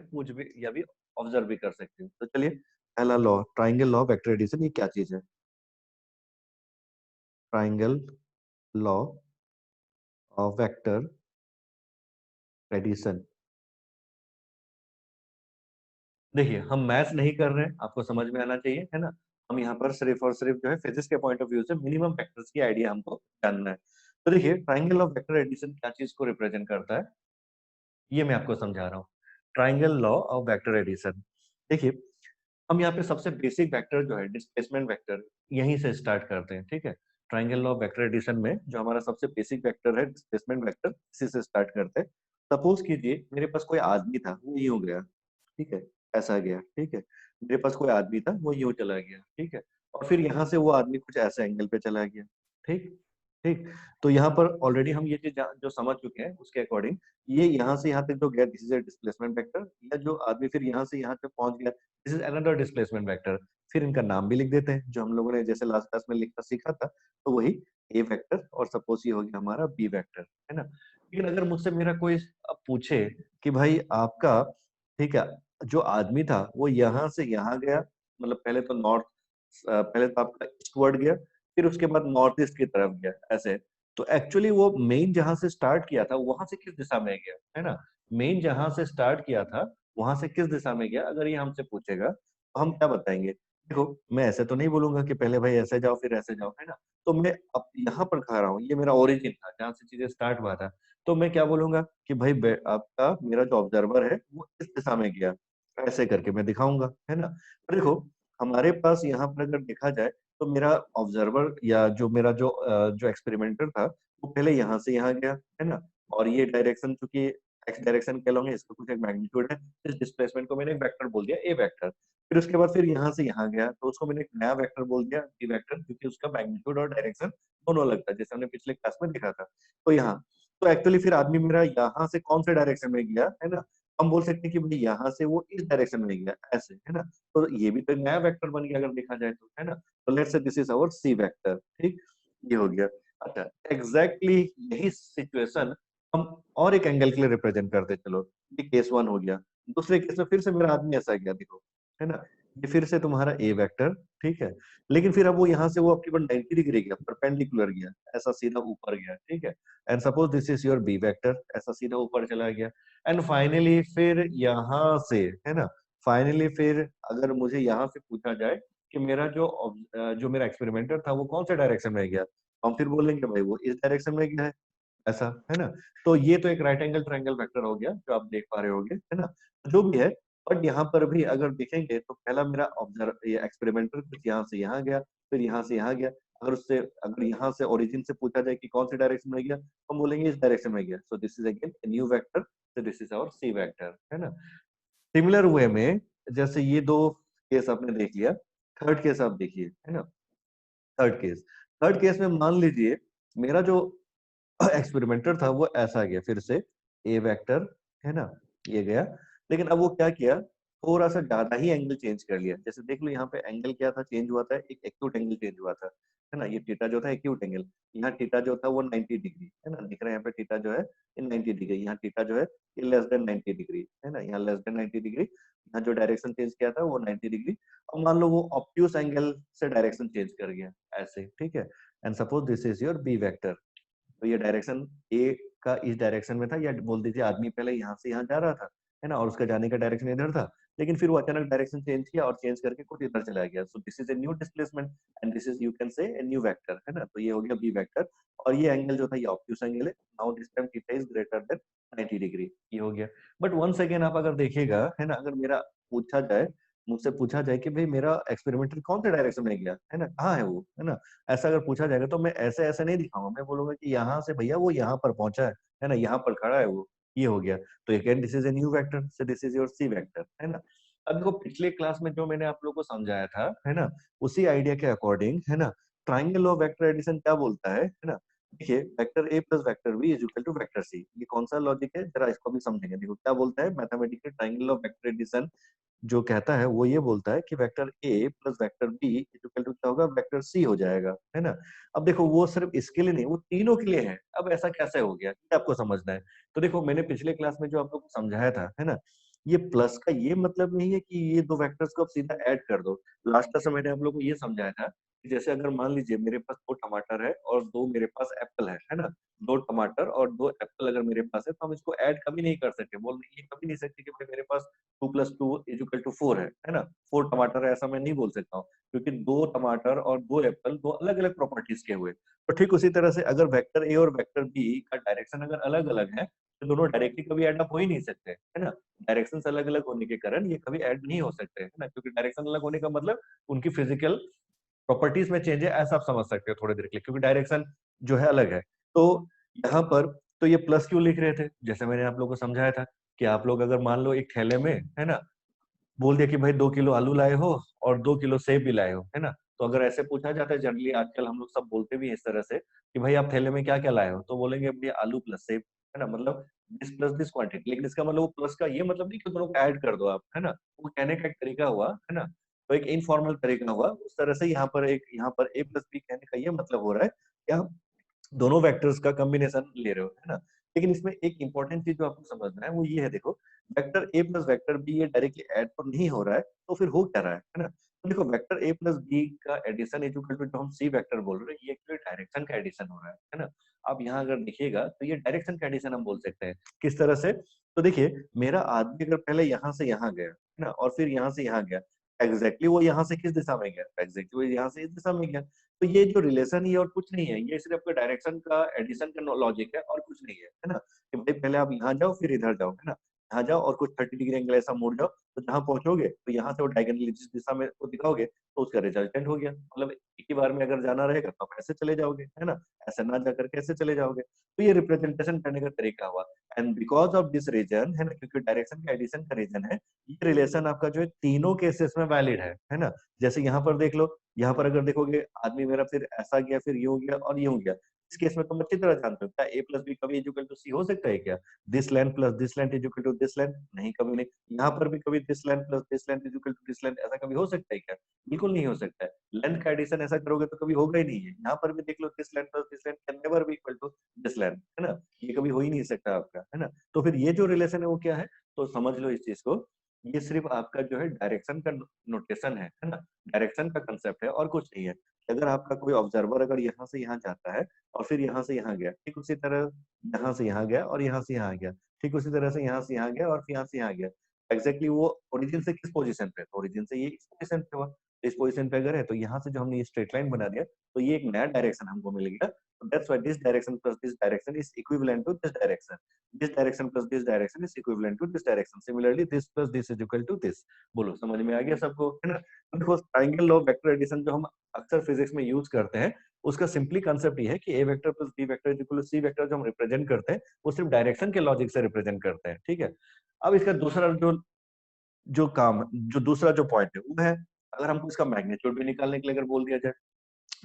पूछ भी या भी ऑब्जर्व भी कर सकते हो। तो चलिए, पहला law, triangle law vector addition, ये क्या चीज है? Triangle law of vector addition. देखिए, हम मैथ्स नहीं कर रहे हैं, आपको समझ में आना चाहिए, है ना। हम यहाँ पर सिर्फ और सिर्फ जो है फिजिक्स के पॉइंट ऑफ व्यू से मिनिमम वेक्टर्स की आइडिया हमको जानना है। तो देखिए, ट्राइंगल ऑफ वेक्टर एडिशन क्या चीज को रिप्रेजेंट करता है, ये मैं आपको समझा रहा हूँ। Triangle law of vector addition. देखिए, हम यहाँ पे सबसे बेसिक वेक्टर जो है डिस्प्लेसमेंट वेक्टर, यहीं से स्टार्ट करते हैं, ठीक है। Triangle law of vector addition में जो हमारा सबसे बेसिक वेक्टर है डिस्प्लेसमेंट वेक्टर, इसी से स्टार्ट करते हैं। सपोज कीजिए मेरे पास कोई आदमी था, वो यूं गया, ठीक है, ऐसा गया, ठीक है। मेरे पास कोई आदमी था, वो यूं चला गया, ठीक है। और फिर यहाँ से वो आदमी कुछ ऐसे एंगल पे चला गया, ठीक ठीक। तो यहाँ पर ऑलरेडी हम ये चीज जो समझ चुके हैं उसके अकॉर्डिंग, ये यहाँ से यहाँ तक जो गया, this is a displacement vector. या जो आदमी फिर यहाँ से यहाँ तक पहुंच गया, this is another displacement vector. फिर इनका नाम भी लिख देते हैं, जो हम लोगों ने जैसे लास्ट क्लास में लिखना सीखा था। तो वही ए वेक्टर, और सपोज ये हो गया हमारा बी वेक्टर, है ना। लेकिन अगर मुझसे मेरा कोई अब पूछे कि भाई आपका, ठीक है, जो आदमी था वो यहाँ से यहाँ गया, मतलब पहले तो नॉर्थ, पहले तो आपका ईस्टवर्ड गया, फिर उसके बाद नॉर्थ ईस्ट की तरफ गया, ऐसे। तो एक्चुअली वो मेन जहां से स्टार्ट किया था वहां से किस दिशा में गया, है ना। मेन जहां से स्टार्ट किया था वहां से किस दिशा में गया, अगर ये हमसे पूछेगा तो हम क्या बताएंगे? देखो, मैं ऐसे तो नहीं बोलूंगा कि पहले भाई ऐसे जाओ फिर ऐसे जाओ, है ना। तो मैं अब यहाँ पर खा रहा हूँ, ये मेरा ओरिजिन था जहाँ से चीजें स्टार्ट हुआ था। तो मैं क्या बोलूंगा कि भाई आपका मेरा जो ऑब्जर्वर है वो इस दिशा में गया, ऐसे करके मैं दिखाऊंगा, है ना। तो देखो, हमारे पास यहाँ पर अगर देखा जाए तो मेरा ऑब्जर्वर या जो एक्सपेरिमेंटर था, वो पहले यहाँ से यहाँ गया, है ना। और ये डायरेक्शन चूंकि एक्स डायरेक्शन कह लोगे, इसका कुछ एक मैग्नीट्यूड है, इस डिस्प्लेसमेंट को मैंने एक वेक्टर बोल दिया, ए वेक्टर। फिर उसके बाद फिर यहाँ से यहाँ गया, तो उसको मैंने एक नया वेक्टर बोल दिया, बी वेक्टर, क्योंकि उसका मैग्नीट्यूड और डायरेक्शन दोनों अलग था, जैसे हमने पिछले क्लास में देखा था। तो यहाँ, तो एक्चुअली फिर आदमी मेरा यहाँ से कौन से डायरेक्शन में गया, है ना। हम बोल सकते हैं कि भाई यहाँ से वो इस डायरेक्शन में गया, ऐसे, है ना। तो ये भी तो एक नया वेक्टर बन गया अगर देखा जाए तो, है ना। तो let's say this is our C vector, ठीक, ये हो गया। अच्छा, एग्जैक्टली यही सिचुएशन हम और एक एंगल के लिए रिप्रेजेंट करते, चलो, ये केस वन हो गया। दूसरे केस में फिर से मेरा आदमी ऐसा गया, देखो, है ना। ये फिर से तुम्हारा ए वेक्टर, ठीक है। लेकिन फिर अब वो यहाँ से वो आपके पास 90 डिग्री गया, परपेंडिकुलर गया, ऐसा सीधा ऊपर गया, ठीक है। And suppose this is your B vector, ऐसा सीधा ऊपर चला गया। एंड फाइनली फिर यहाँ से, है ना, फाइनली फिर अगर मुझे यहाँ से पूछा जाए कि मेरा जो मेरा एक्सपेरिमेंटर था वो कौन से डायरेक्शन में गया, हम फिर बोलेंगे भाई वो इस डायरेक्शन में गया है, ऐसा, है ना। तो ये तो एक राइट एंगल ट्रायंगल वेक्टर हो गया जो आप देख पा रहे होगे, है ना। जो भी है, बट यहाँ पर भी अगर देखेंगे तो पहला मेरा ऑब्जर्व ये एक्सपेरिमेंटर कुछ यहाँ से यहाँ गया, फिर यहाँ से यहाँ गया। अगर यहाँ से ओरिजिन से पूछा जाए कि कौन से डायरेक्शन में गया, तो हम बोलेंगे इस डायरेक्शन में गया। So this is again new vector, so this is our C vector, है ना। सिमिलर वे में, जैसे ये दो केस आपने देख लिया, थर्ड केस आप देखिए, है ना। थर्ड केस में मान लीजिए मेरा जो एक्सपेरिमेंटर था वो ऐसा गया, फिर से ए वेक्टर, है ना, ये गया। लेकिन अब वो क्या किया, थोड़ा सा ज्यादा ही एंगल चेंज कर लिया। जैसे देख लो यहाँ पे एंगल क्या था, चेंज हुआ था, एक एक्यूट एंगल चेंज हुआ था, है ना। ये थीटा जो था एक्यूट एंगल, यहाँ थीटा जो था वो 90 डिग्री, है ना, दिख रहा है यहाँ पे थीटा जो है ये 90 डिग्री, यहाँ थीटा जो है ये लेस देन 90 डिग्री, है ना, यहाँ लेस देन 90 डिग्री। यहाँ जो डायरेक्शन चेंज किया था वो 90 डिग्री। अब मान लो वो ऑब्ट्यूस एंगल से डायरेक्शन चेंज कर गया, ऐसे, ठीक है। And suppose this is your B vector. तो ये डायरेक्शन ए का इस डायरेक्शन में था, या बोल दीजिए आदमी पहले यहाँ से यहाँ जा रहा था, है ना, और उसका जाने का डायरेक्शन इधर था। लेकिन फिर वो अचानक डायरेक्शन चेंज किया और चेंज करके कुछ इधर चला गया। So this is a new displacement and this is, you can say, A new vector, है ना। तो ये हो गया बी वेक्टर। और ये एंगल जो था ये ऑब्ट्यूस एंगल है। Now this time theta is greater than 90 degree, ये हो गया। बट वंस अगेन आप अगर देखिएगा, है ना, अगर मेरा पूछा जाए, मुझसे पूछा जाए कि भाई मेरा एक्सपेरिमेंटर कौन से डायरेक्शन में गया, है ना, कहाँ है वो, है ना, ऐसा अगर पूछा जाएगा तो मैं ऐसे ऐसे नहीं दिखाऊंगा। मैं बोलूंगा कि यहाँ से भैया वो यहाँ पर पहुंचा है ना, यहाँ पर खड़ा है वो, ये हो गया। तो again this is a new vector, so this is your C vector, है ना। अब देखो, पिछले क्लास में जो मैंने आप लोगों को समझाया था, है ना, उसी आइडिया के अकॉर्डिंग, है ना, ट्राइंगल ऑफ वेक्टर एडिशन क्या बोलता है ना। देखिए, vector A plus vector B is equal to vector C, ये कौन सा लॉजिक है, जरा इसको भी समझेंगे। देखो क्या बोलता है, mathematical triangle of vector addition जो कहता है वो ये बोलता है कि vector A plus vector B equal to क्या होगा, वेक्टर सी हो जाएगा, है ना। अब देखो, वो सिर्फ इसके लिए नहीं, वो तीनों के लिए है। अब ऐसा कैसे हो गया, ये आपको समझना है। तो देखो, मैंने पिछले क्लास में जो आप लोग को समझाया था, है ना, ये प्लस का ये मतलब नहीं है कि ये दो वेक्टर्स को आप सीधा ऐड कर दो। लास्ट क्लास में मैंने आप लोगों को ये समझाया था कि जैसे अगर मान लीजिए मेरे पास दो टमाटर है और दो मेरे पास एप्पल है ना? दो टमाटर और दो एप्पल अगर मेरे पास है तो हम इसको ऐड कभी नहीं कर सकते, बोल ये कभी नहीं सकते कि भाई मेरे पास 2 + 2 = 4 है ना? 4 टमाटर है, ऐसा मैं नहीं बोल सकता हूँ, क्योंकि दो टमाटर और दो एप्पल दो अलग अलग प्रॉपर्टीज के हुए। तो ठीक उसी तरह से अगर वेक्टर ए और वेक्टर बी का डायरेक्शन अगर अलग अलग है तो दोनों डायरेक्टली कभी ऐड अप हो ही नहीं सकते, है ना? डायरेक्शंस अलग-अलग होने के कारण ये कभी ऐड नहीं हो सकते, है ना? क्योंकि डायरेक्शन अलग होने का मतलब उनकी फिजिकल प्रॉपर्टीज में चेंज है, ऐसा आप समझ सकते हो थोड़ी देर के लिए, क्योंकि डायरेक्शन जो है अलग है। तो यहाँ पर तो ये प्लस क्यों लिख रहे थे? जैसे मैंने आप लोगों को समझाया था कि आप लोग अगर मान लो एक थैले में, है ना, बोल दिया कि भाई 2 किलो आलू लाए हो और 2 किलो सेब भी लाए हो, है ना? तो अगर ऐसे पूछा जाता है जनरली आजकल हम लोग सब बोलते भी हैं इस तरह से कि भाई आप थैले में क्या-क्या लाए हो? तो बोलेंगे भई आलू प्लस सेब, है ना? मतलब दिस प्लस दिस क्वांटिटी, लेकिन इसका मतलब वो प्लस का ये मतलब नहीं कि दोनों को ऐड कर दो आप, है ना? वो कहने का एक तरीका हुआ, है ना? तो एक इनफॉर्मल तरीका हुआ। उस तरह से यहाँ पर a प्लस b कहने का ये मतलब हो रहा है कि आप दोनों वेक्टर्स का कॉम्बिनेशन ले रहे हो, है ना? लेकिन इसमें एक इम्पोर्टेंट चीज़ जो आपको समझना है वो ये है, देखो vector a plus vector b ये डायरेक्टली ऐड तो नहीं हो रहा है, तो फिर हो क्या रहा है ना? तो देखो वेक्टर a प्लस b का एडिशन इज इक्वल टू जो हम c वेक्टर बोल रहे हैं, ये एक्चुअली डायरेक्शन का एडिशन हो रहा है ना? अब यहाँ अगर देखिएगा तो ये डायरेक्शन का एडिशन हम बोल सकते हैं। किस तरह से? तो देखिए मेरा आदमी अगर पहले यहाँ से यहाँ गया, है ना? और फिर यहाँ से यहाँ गया, एग्ज़ैक्टली वो यहाँ से किस दिशा में गया? एग्ज़ैक्टली वो यहाँ से इस दिशा में गया। तो ये जो रिलेशन है ये और कुछ नहीं है, ये सिर्फ आपका डायरेक्शन का एडिशन का लॉजिक है और कुछ नहीं है ना? कि भाई पहले आप यहाँ जाओ फिर इधर जाओ, है ना? यहाँ जाओ और कुछ 30 डिग्री एंगल ऐसा मुड़ जाओ, तो जहाँ पहुँचोगे तो यहाँ से वो डायगोनली जिस दिशा में वो दिखाओगे तो उसका रिजल्टेंट हो गया। मतलब एक ही बार में अगर जाना रहेगा तो आप ऐसे चले जाओगे, है ना? ऐसे ना जाकर के ऐसे चले जाओगे। तो ये रिप्रेजेंटेशन करने का तरीका हुआ and because of this reason, है ना? क्योंकि डायरेक्शन का एडिशन का रीजन है, ये रिलेशन आपका जो है तीनों केसेस में वैलिड है ना? जैसे यहाँ पर देख लो, यहाँ पर अगर देखोगे आदमी मेरा फिर ऐसा गया, फिर यूँ गया और यूँ गया। इस केस में तुम अच्छी तरह जानते हो, क्या a प्लस b कभी इक्वल टू c हो सकता है क्या? This length plus this length is equal to this length? नहीं, कभी नहीं। यहाँ पर भी कभी this length plus this length is equal to this length, ऐसा कभी हो सकता है क्या? बिल्कुल नहीं हो सकता है। लेंथ का एडिशन ऐसा करोगे तो कभी होगा ही नहीं है। यहाँ पर भी देख लो this length plus this length can never be equal to this length, है ना? ये कभी हो ही नहीं सकता आपका, है ना? तो फिर ये जो रिलेशन है वो क्या है? तो समझ लो इस चीज़ को, ये सिर्फ आपका जो है डायरेक्शन का नोटेशन है ना? डायरेक्शन का कांसेप्ट है और कुछ नहीं है। अगर आपका कोई ऑब्जर्वर अगर यहाँ से यहाँ जाता है और फिर यहाँ से यहाँ गया, ठीक उसी तरह यहाँ से यहाँ गया और यहाँ से यहाँ गया, ठीक उसी तरह से यहाँ से यहाँ गया और फिर यहाँ से यहाँ गया। एग्ज़ैक्टली वो ओरिजिन से किस पोज़ीशन पे है? तो ओरिजिन से ये इस पोज़ीशन पे हुआ। इस पोज़ीशन पे अगर है तो यहाँ से जो हमने ये स्ट्रेट लाइन बना दिया, तो ये एक नया डायरेक्शन हमको मिल गया। That's why this direction plus this direction is equivalent to this direction. This direction plus this direction is equivalent to this direction. Similarly, this plus this is equal to this. बोलो समझ में आ गया सबको, है ना? तो देखो triangle law of vector addition जो हम अक्सर फिजिक्स में यूज करते हैं, उसका सिंपली कांसेप्ट ये है कि a vector plus b vector is equal to c vector जो हम रिप्रेजेंट करते हैं, वो सिर्फ डायरेक्शन के लॉजिक से रिप्रेजेंट करते हैं, ठीक है? अब इसका दूसरा जो जो काम जो दूसरा जो पॉइंट है, वो है अगर हमको इसका मैग्नीट्यूड भी निकालने के लिए अगर बोल दिया जाए,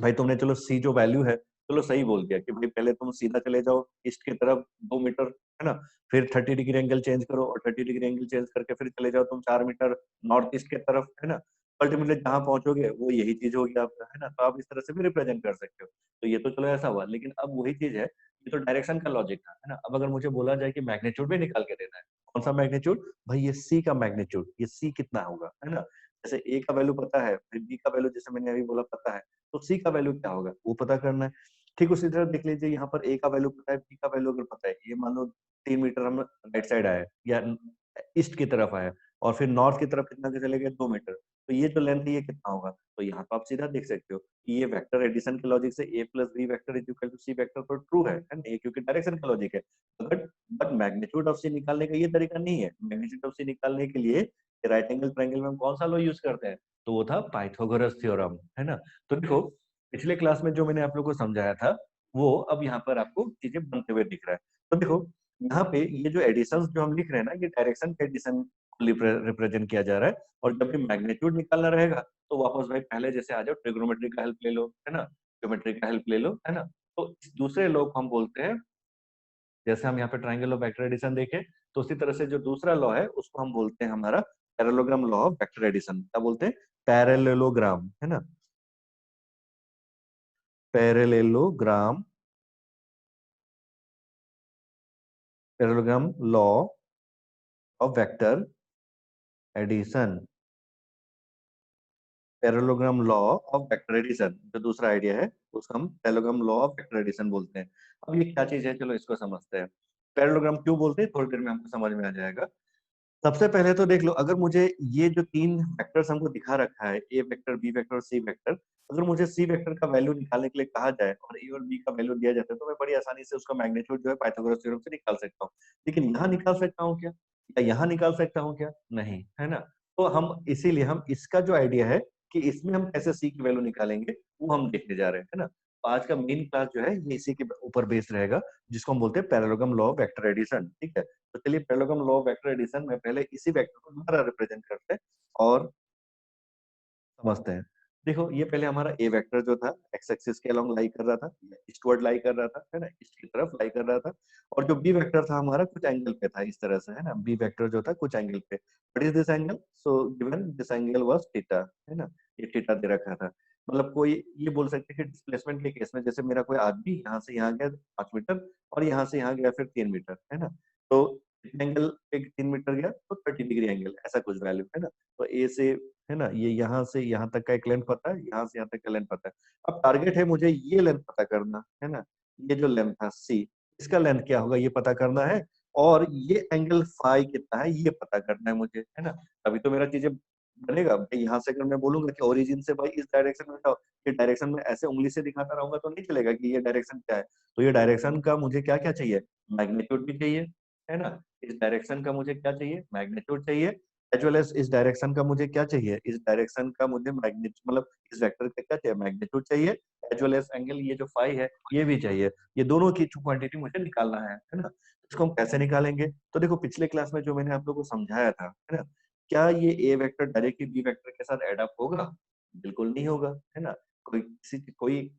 भाई तुमने चलो सी जो वैल्यू है, चलो सही बोल दिया कि भाई पहले तुम सीधा चले जाओ ईस्ट की तरफ 2 मीटर, है ना? फिर 30 डिग्री एंगल चेंज करो और 30 डिग्री एंगल चेंज करके फिर चले जाओ तुम 4 मीटर नॉर्थ ईस्ट की तरफ, है ना? अल्टीमेटली जहाँ पहुँचोगे वो यही चीज़ होगी आपका, है ना? तो आप इस तरह से भी रिप्रेजेंट कर सकते हो। तो ये तो चलो ऐसा हुआ, लेकिन अब वही चीज़ है, ये तो डायरेक्शन का लॉजिक था, है ना? अब अगर मुझे बोला जाए कि मैग्नीट्यूड भी निकाल के देना है, कौन-सा मैग्नीट्यूड? भाई ये सी का मैग्नीट्यूड, ये सी कितना होगा, है ना? जैसे ए का वैल्यू पता है, फिर बी का वैल्यू जैसे मैंने अभी बोला पता है, तो सी का वैल्यू क्या होगा वो पता करना है। ठीक उसी तरह देख लीजिए यहाँ पर ए का वैल्यू पता है, बी का वैल्यू अगर पता है, ये मान लो 3 मीटर हम राइट साइड आए या ईस्ट की तरफ आए और फिर नॉर्थ की तरफ कितना के चले गए 2 मीटर। तो ये जो लेंथ है ये कितना होगा? तो यहाँ तो आप सीधा देख सकते हो कि ये वेक्टर एडिशन के लॉजिक से a plus B vector is equal to C vector तो ट्रू है ना? ये क्योंकि डायरेक्शन का लॉजिक है। But but magnitude of C निकालने का ये तरीका नहीं है। मैग्नीट्यूड ऑफ सी निकालने के लिए राइट एंगल ट्रायंगल में हम कौन सा लॉ यूज करते हैं? तो वो था पाइथागोरस थ्योरम, है ना? तो देखो पिछले क्लास में जो मैंने आप लोगों को समझाया था, वो अब यहाँ पर आपको चीजें बनते हुए दिख रहा है। तो देखो यहाँ पे ये जो एडिशंस जो हम लिख रहे हैं ना, ये डायरेक्शन के एडिशन को रिप्रेजेंट किया जा रहा है और जब भी मैग्नीट्यूड निकालना रहेगा, तो वापस भाई पहले जैसे आ जाओ ट्रिग्नोमेट्री का हेल्प ले लो, है ना? ज्योमेट्री का हेल्प ले लो, है ना? तो इस दूसरे लॉ को हम बोलते हैं, जैसे हम यहाँ पे ट्रायंगल ऑफ वेक्टर एडिशन देखें, तो उसी तरह से जो दूसरा लॉ है, उसको हम बोलते हैं हमारा parallelogram law of vector addition. क्या बोलते हैं? पैरेललोग्राम, है ना? Parallelogram parallelogram law of vector addition, parallelogram law of vector addition, जो दूसरा आइडिया है उसको हम parallelogram law of vector addition बोलते हैं। अब ये क्या चीज है, चलो इसको समझते हैं। पैरेललोग्राम क्यों बोलते हैं, थोड़ी देर में हमको समझ में आ जाएगा। सबसे पहले तो देख लो, अगर मुझे ये जो तीन वेक्टर्स हमको दिखा रखा है, ए वेक्टर, बी वेक्टर और सी वेक्टर, अगर मुझे सी वेक्टर का वैल्यू निकालने के लिए कहा जाए और ए और बी का वैल्यू दिया जाता है, तो मैं बड़ी आसानी से उसका मैग्नीट्यूड जो है पाइथागोरस थ्योरम से निकाल सकता हूँ। लेकिन यहाँ निकाल सकता हूँ क्या, या यहाँ निकाल सकता हूँ क्या, नहीं, है ना। तो हम इसीलिए हम इसका जो आइडिया है कि इसमें हम कैसे सी की वैल्यू निकालेंगे, वो हम देखने जा रहे हैं, है ना। तो आज का मेन क्लास जो है ये इसी के ऊपर बेस्ड रहेगा, जिसको हम बोलते हैं parallelogram law of vector addition, ठीक है। तो चलिए parallelogram law of vector addition में पहले इसी वेक्टर को दोबारा रिप्रेजेंट करते हैं और समझते हैं। देखो ये पहले हमारा ए वेक्टर जो था एक्स एक्सिस के अलोंग लाई कर रहा था, ईस्टवर्ड लाई कर रहा था, है ना, ईस्ट की तरफ लाई कर रहा था। और जो बी वेक्टर था हमारा कुछ एंगल पे था, इस तरह से, है ना। बी वेक्टर जो था कुछ एंगल पे, what is this angle, so given this angle was theta, है ना। ये थीटा दे रखा था। मतलब कोई ये बोल सकते हैं कि डिस्प्लेसमेंट के केस में, जैसे मेरा कोई आदमी यहाँ से यहाँ गया 5 मीटर और यहाँ से यहाँ गया फिर 3 मीटर, है ना। तो एंगल एक 3 मीटर गया तो 30 डिग्री एंगल, ऐसा कुछ वैल्यू, है ना। तो ए से, है ना, ये यहाँ से यहाँ तक का एक लेंथ पता है, यहाँ से यहाँ तक का लेंथ पता है। अब टारगेट है मुझे ये लेंथ पता करना, है ना। ये जो लेंथ था सी, इसका लेंथ क्या होगा ये पता करना है। और ये एंगल फाई कितना है ये पता करना है मुझे, है ना। अभी तो मेरा चीजें बनेगा भाई, यहाँ से अगर मैं बोलूंगा कि ओरिजिन से भाई इस डायरेक्शन में जाओ, ये डायरेक्शन में ऐसे उंगली से दिखाता रहूंगा तो नहीं चलेगा कि ये डायरेक्शन क्या है। तो ये डायरेक्शन का मुझे क्या क्या चाहिए, मैग्नीट्यूड भी चाहिए, है ना। इस डायरेक्शन का मुझे क्या चाहिए, मैग्नीट्यूड चाहिए, एज वेल एज इस डायरेक्शन का मुझे क्या चाहिए, इस डायरेक्शन का मुझे मैग्नीट्यूड, मतलब इस वेक्टर का क्या चाहिए, मैग्नीट्यूड चाहिए, एज वेल एज एंगल ये जो फाई है ये भी चाहिए। ये दोनों की क्वांटिटी मुझे निकालना है ना। इसको हम कैसे निकालेंगे, तो देखो पिछले क्लास में जो मैंने आप लोगों को समझाया था, है ना, क्या ये ए वेक्टर डायरेक्टली बी वेक्टर के साथ एड अप होगा, बिल्कुल नहीं होगा, है ना। कोई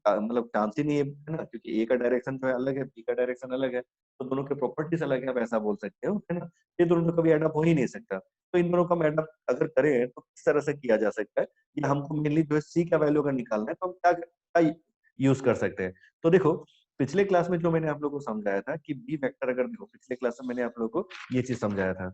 मतलब चांस ही नहीं है ना, क्योंकि ए का डायरेक्शन जो है अलग है, बी का डायरेक्शन अलग है, तो दोनों के प्रॉपर्टीज अलग है, आप ऐसा बोल सकते हो, है ना। ये दोनों तो कभी एड अप हो ही नहीं सकता। तो इन दोनों का हम एड अप अगर करें तो किस तरह से किया जा सकता है, ये हमको मेनली जो है सी का वैल्यू अगर निकालना है तो हम क्या क्या यूज कर सकते हैं। तो देखो पिछले क्लास में जो मैंने आप लोगों को समझाया था कि बी वेक्टर, अगर देखो पिछले क्लास में मैंने आप लोगों को ये चीज समझाया था,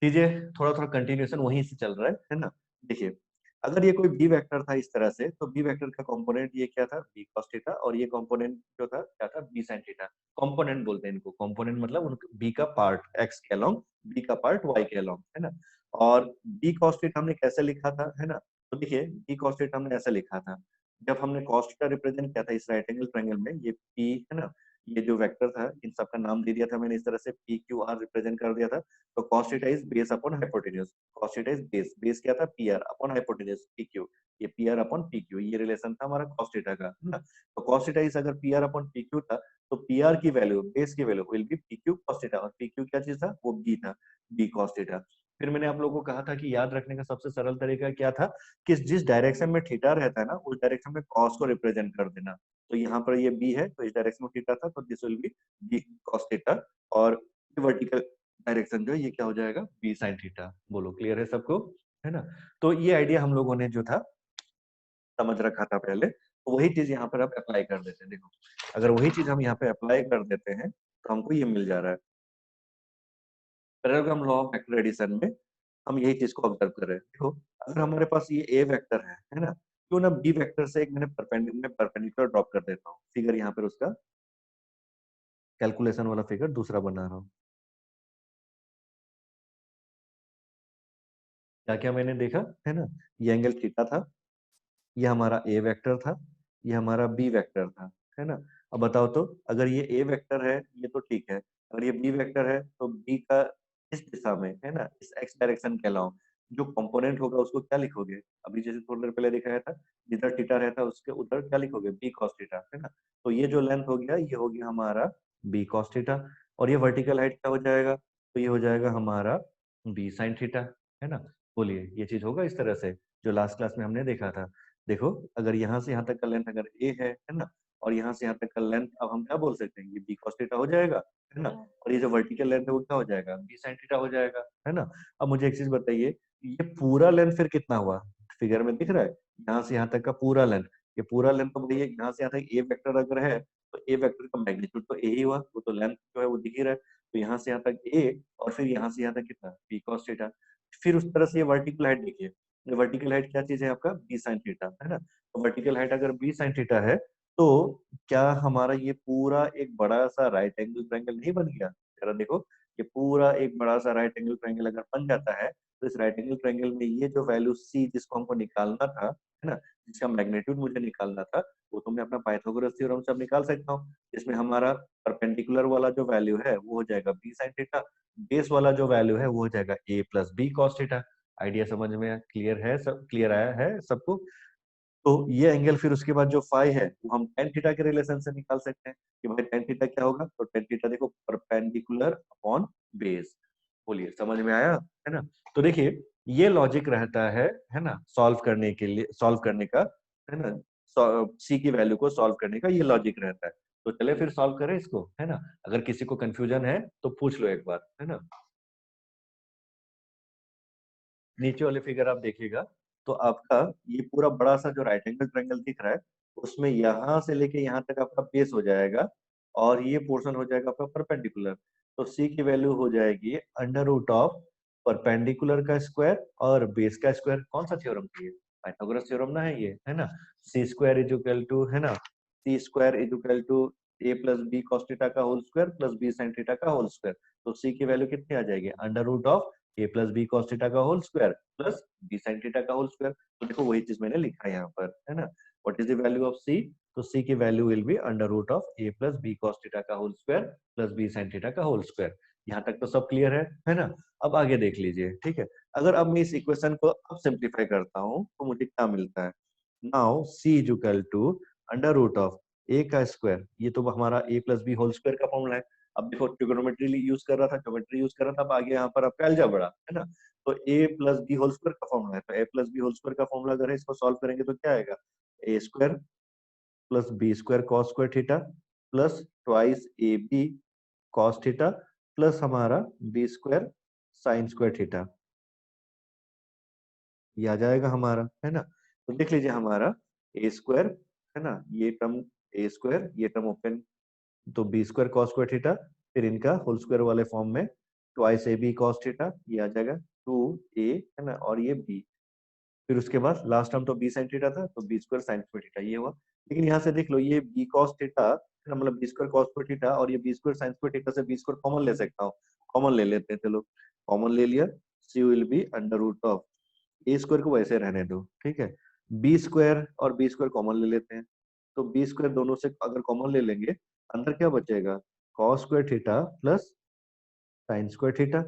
चीजें थोड़ा थोड़ा कंटिन्यूएशन वहीं से चल रहा है ना। देखिए अगर ये कोई बी वेक्टर था इस तरह से, तो बी वेक्टर का कंपोनेंट ये क्या था, बी कॉस थीटा, और ये कंपोनेंट जो था क्या था, बी साइन थीटा। कंपोनेंट बोलते हैं इनको, कंपोनेंट मतलब बी का पार्ट एक्स के अलोंग, बी का पार्ट वाई के अलोंग, है ना। और बी कॉस थीटा हमने कैसे लिखा था, है ना। तो देखिए बी कॉस थीटा हमने ऐसे लिखा था, जब हमने कॉस थीटा रिप्रेजेंट किया था इस राइट एंगल ट्रायंगल में, ये पी, है ना, ये जो वेक्टर था इन सबका नाम दे दिया था मैंने इस तरह से, पी क्यू आर रिप्रेजेंट कर दिया था। तो cos theta is base upon hypotenuse, cos theta is base, base क्या था, P R upon hypotenuse P Q, ये P R upon P Q, ये रिलेशन था हमारा cos थीटा का, है ना। तो cos थीटा इज अगर P R upon P Q था, तो पी आर की वैल्यू, बेस की value will be P Q cos theta, और पी क्यू क्या चीज था, वो बी था, बी cos थीटा। फिर मैंने आप लोगों को कहा था कि याद रखने का सबसे सरल तरीका क्या था, कि जिस डायरेक्शन में थीटा रहता है ना, उस डायरेक्शन में cos को रिप्रेजेंट कर देना। तो यहाँ पर ये बी है, तो इस डायरेक्शन में थीटा था, तो this will be B cos theta. और वर्टिकल डायरेक्शन जो है ये क्या हो जाएगा, बी साइन थीटा। बोलो क्लियर है सबको, है ना। तो ये आइडिया हम लोगों ने जो था समझ रखा था पहले, तो वही चीज यहाँ पर आप अप्लाई कर देते हैं। देखो अगर वही चीज हम यहाँ पे अप्लाई कर देते हैं तो हमको ये मिल जा रहा है। Parallelogram law of vector addition में हम यही चीज को ऑब्जर्व कर रहे हैं। देखो अगर हमारे पास ये ए वेक्टर है ना, क्यों ना बी वेक्टर से एक मैंने परपेंडिकुलर ड्रॉप कर देता हूँ, फिगर यहाँ पर उसका कैलकुलेशन वाला फिगर दूसरा बना रहा हूँ। क्या क्या मैंने देखा, है ना, ये एंगल थीटा था, ये हमारा ए वेक्टर था, ये हमारा बी वेक्टर था, है ना। अब बताओ तो, अगर ये ए वेक्टर है ये तो ठीक है, अगर ये बी वेक्टर है तो बी का इस दिशा में, है ना, इस एक्स डायरेक्शन के अलावा जो कंपोनेंट होगा उसको क्या लिखोगे, अभी जैसे थोड़ी देर पहले दिखाया था, जिधर थीटा रहता है उसके उधर क्या लिखोगे, बी कॉस थीटा, है ना। तो ये जो लेंथ हो गया ये हो गया हमारा बी कॉस थीटा, और ये वर्टिकल हाइट क्या हो जाएगा, तो ये हो जाएगा हमारा बी साइन थीटा, है ना। बोलिए ये चीज होगा इस तरह से, जो लास्ट क्लास में हमने देखा था। देखो अगर यहाँ से यहाँ तक का लेंथ अगर ए है ना, और यहाँ से यहाँ तक का लेंथ अब हम क्या बोल सकते हैं, ये बी cos थीटा हो जाएगा, है ना। और ये जो वर्टिकल लेंथ है वो क्या हो जाएगा, बी sin थीटा हो जाएगा, है ना। अब मुझे एक चीज बताइए, ये पूरा लेंथ फिर कितना हुआ, फिगर में दिख रहा है, यहाँ से यहाँ तक का पूरा लेंथ, ये पूरा लेंथ तो भैया यहाँ से यहाँ तक ए वेक्टर अगर है, तो ए वेक्टर का मैग्नीट्यूड तो ए ही हुआ, वो तो लेंथ जो है वो दिख ही रहा है। तो यहाँ से यहाँ तक ए और फिर यहाँ से यहाँ तक कितना बी कॉस थीटा। फिर उस तरह से ये वर्टिकल हाइट देखिए, ये वर्टिकल हाइट क्या चीज है आपका बी साइन थीटा है ना। तो वर्टिकल हाइट अगर बी साइन थीटा है तो क्या हमारा ये पूरा एक बड़ा सा राइट एंगल ट्रायंगल नहीं बन गया। जरा देखो ये पूरा एक बड़ा सा राइट एंगल ट्रायंगल अगर बन जाता है तो इस राइट एंगल ट्रायंगल में ये जो वैल्यू सी जिसको हमको निकालना था है ना, जिसका मैग्नीट्यूड मुझे निकालना था, वो तो मैं अपना पाइथागोरस थ्योरम से अब निकाल सकता हूँ। इसमें हमारा परपेंडिकुलर वाला जो वैल्यू है वो हो जाएगा बी साइन थीटा, बेस वाला जो वैल्यू है वो हो जाएगा A plus B cos theta. Idea समझ में क्लियर है, सब क्लियर आया है सबको। तो ये एंगल फिर उसके बाद जो फाई है वो हम टेन थीटा के रिलेशन से निकाल सकते हैं कि भाई टेन थीटा क्या होगा, तो टेन थीटा देखो परपेंडिकुलर अपॉन बेस। बोलिए समझ में आया है ना। तो देखिए ये लॉजिक रहता है ना, सॉल्व करने के लिए, सॉल्व करने का है ना, सी की वैल्यू को सॉल्व करने का ये लॉजिक रहता है। तो चले फिर सॉल्व करें इसको है ना। अगर किसी को कंफ्यूजन है तो पूछ लो एक बार है ना। नीचे वाले फिगर आप देखिएगा तो आपका ये पूरा बड़ा सा जो राइट एंगल ट्रायंगल दिख रहा है उसमें यहाँ से लेके यहाँ तक आपका बेस हो जाएगा और ये पोर्शन हो जाएगा आपका परपेंडिकुलर। तो सी की वैल्यू हो जाएगी अंडर रूट ऑफ परपेंडिकुलर का स्क्वायर और बेस का स्क्वायर। कौन सा थ्योरम है ये, पाइथागोरस थ्योरम ना है ये है ना। C square is equal to है ना, C square is equal to A plus B cos theta का whole square plus B sine theta का होल स्क्वायर। तो सी की वैल्यू कितनी आ जाएगी under root of A plus B cos theta का whole square plus B sine theta का whole square. तो देखो वही चीज मैंने लिखा है यहाँ पर है ना। What is the value of C, तो सी की value will be under root of A plus B cos theta का whole square plus B sine theta का होल स्क्वायर। यहाँ तक तो सब क्लियर है ना। अब आगे देख लीजिए ठीक है। अगर अब मैं इस इक्वेशन को अब सिंप्लीफाई करता हूँ तो मुझे क्या मिलता है। Now C is equal to under root of A का स्क्वायर, ये तो हमारा A plus B whole square का फॉर्मूला है। अब देखो ट्रिगोनोमेट्री यूज कर रहा था, ज्योमेट्री यूज कर रहा था, अब आगे यहाँ पर आपका अलजेब्रा है ना। तो A plus B whole square का फॉर्मूला है, तो A plus B whole square का फॉर्मूला अगर है इसको सॉल्व करेंगे तो क्या आएगा, A square plus B square cos square theta plus twice A B cos theta plus हमारा B square sine square theta. ये आ जाएगा हमारा है ना। तो देख लीजिए हमारा ए स्क्वायर है ना, ये टर्म ए स्क्वायर, ये टर्म ओपन, तो b square cos square theta, फिर इनका होल स्क्वायर वाले फॉर्म में twice A B cos theta, ये आ जाएगा टू ए है ना, और ये बी, फिर उसके बाद लास्ट टर्म तो बी साइन थीटा था तो b square sine square theta ये हुआ। लेकिन यहाँ से देख लो ये बी कॉस थीटा है ना, मतलब b square cos square theta और ये b square sine square theta से बी स्क्वायर कॉमन ले सकता हूँ। कॉमन ले लेते हैं, चलो कॉमन ले लिया। C will be under root of A square को वैसे रहने दो ठीक है, बी स्क्वायर और बी स्क्वायर कॉमन ले लेते हैं। तो बी स्क्वायर दोनों से अगर कॉमन ले लेंगे अंदर क्या बचेगा, cos square theta plus sign square theta.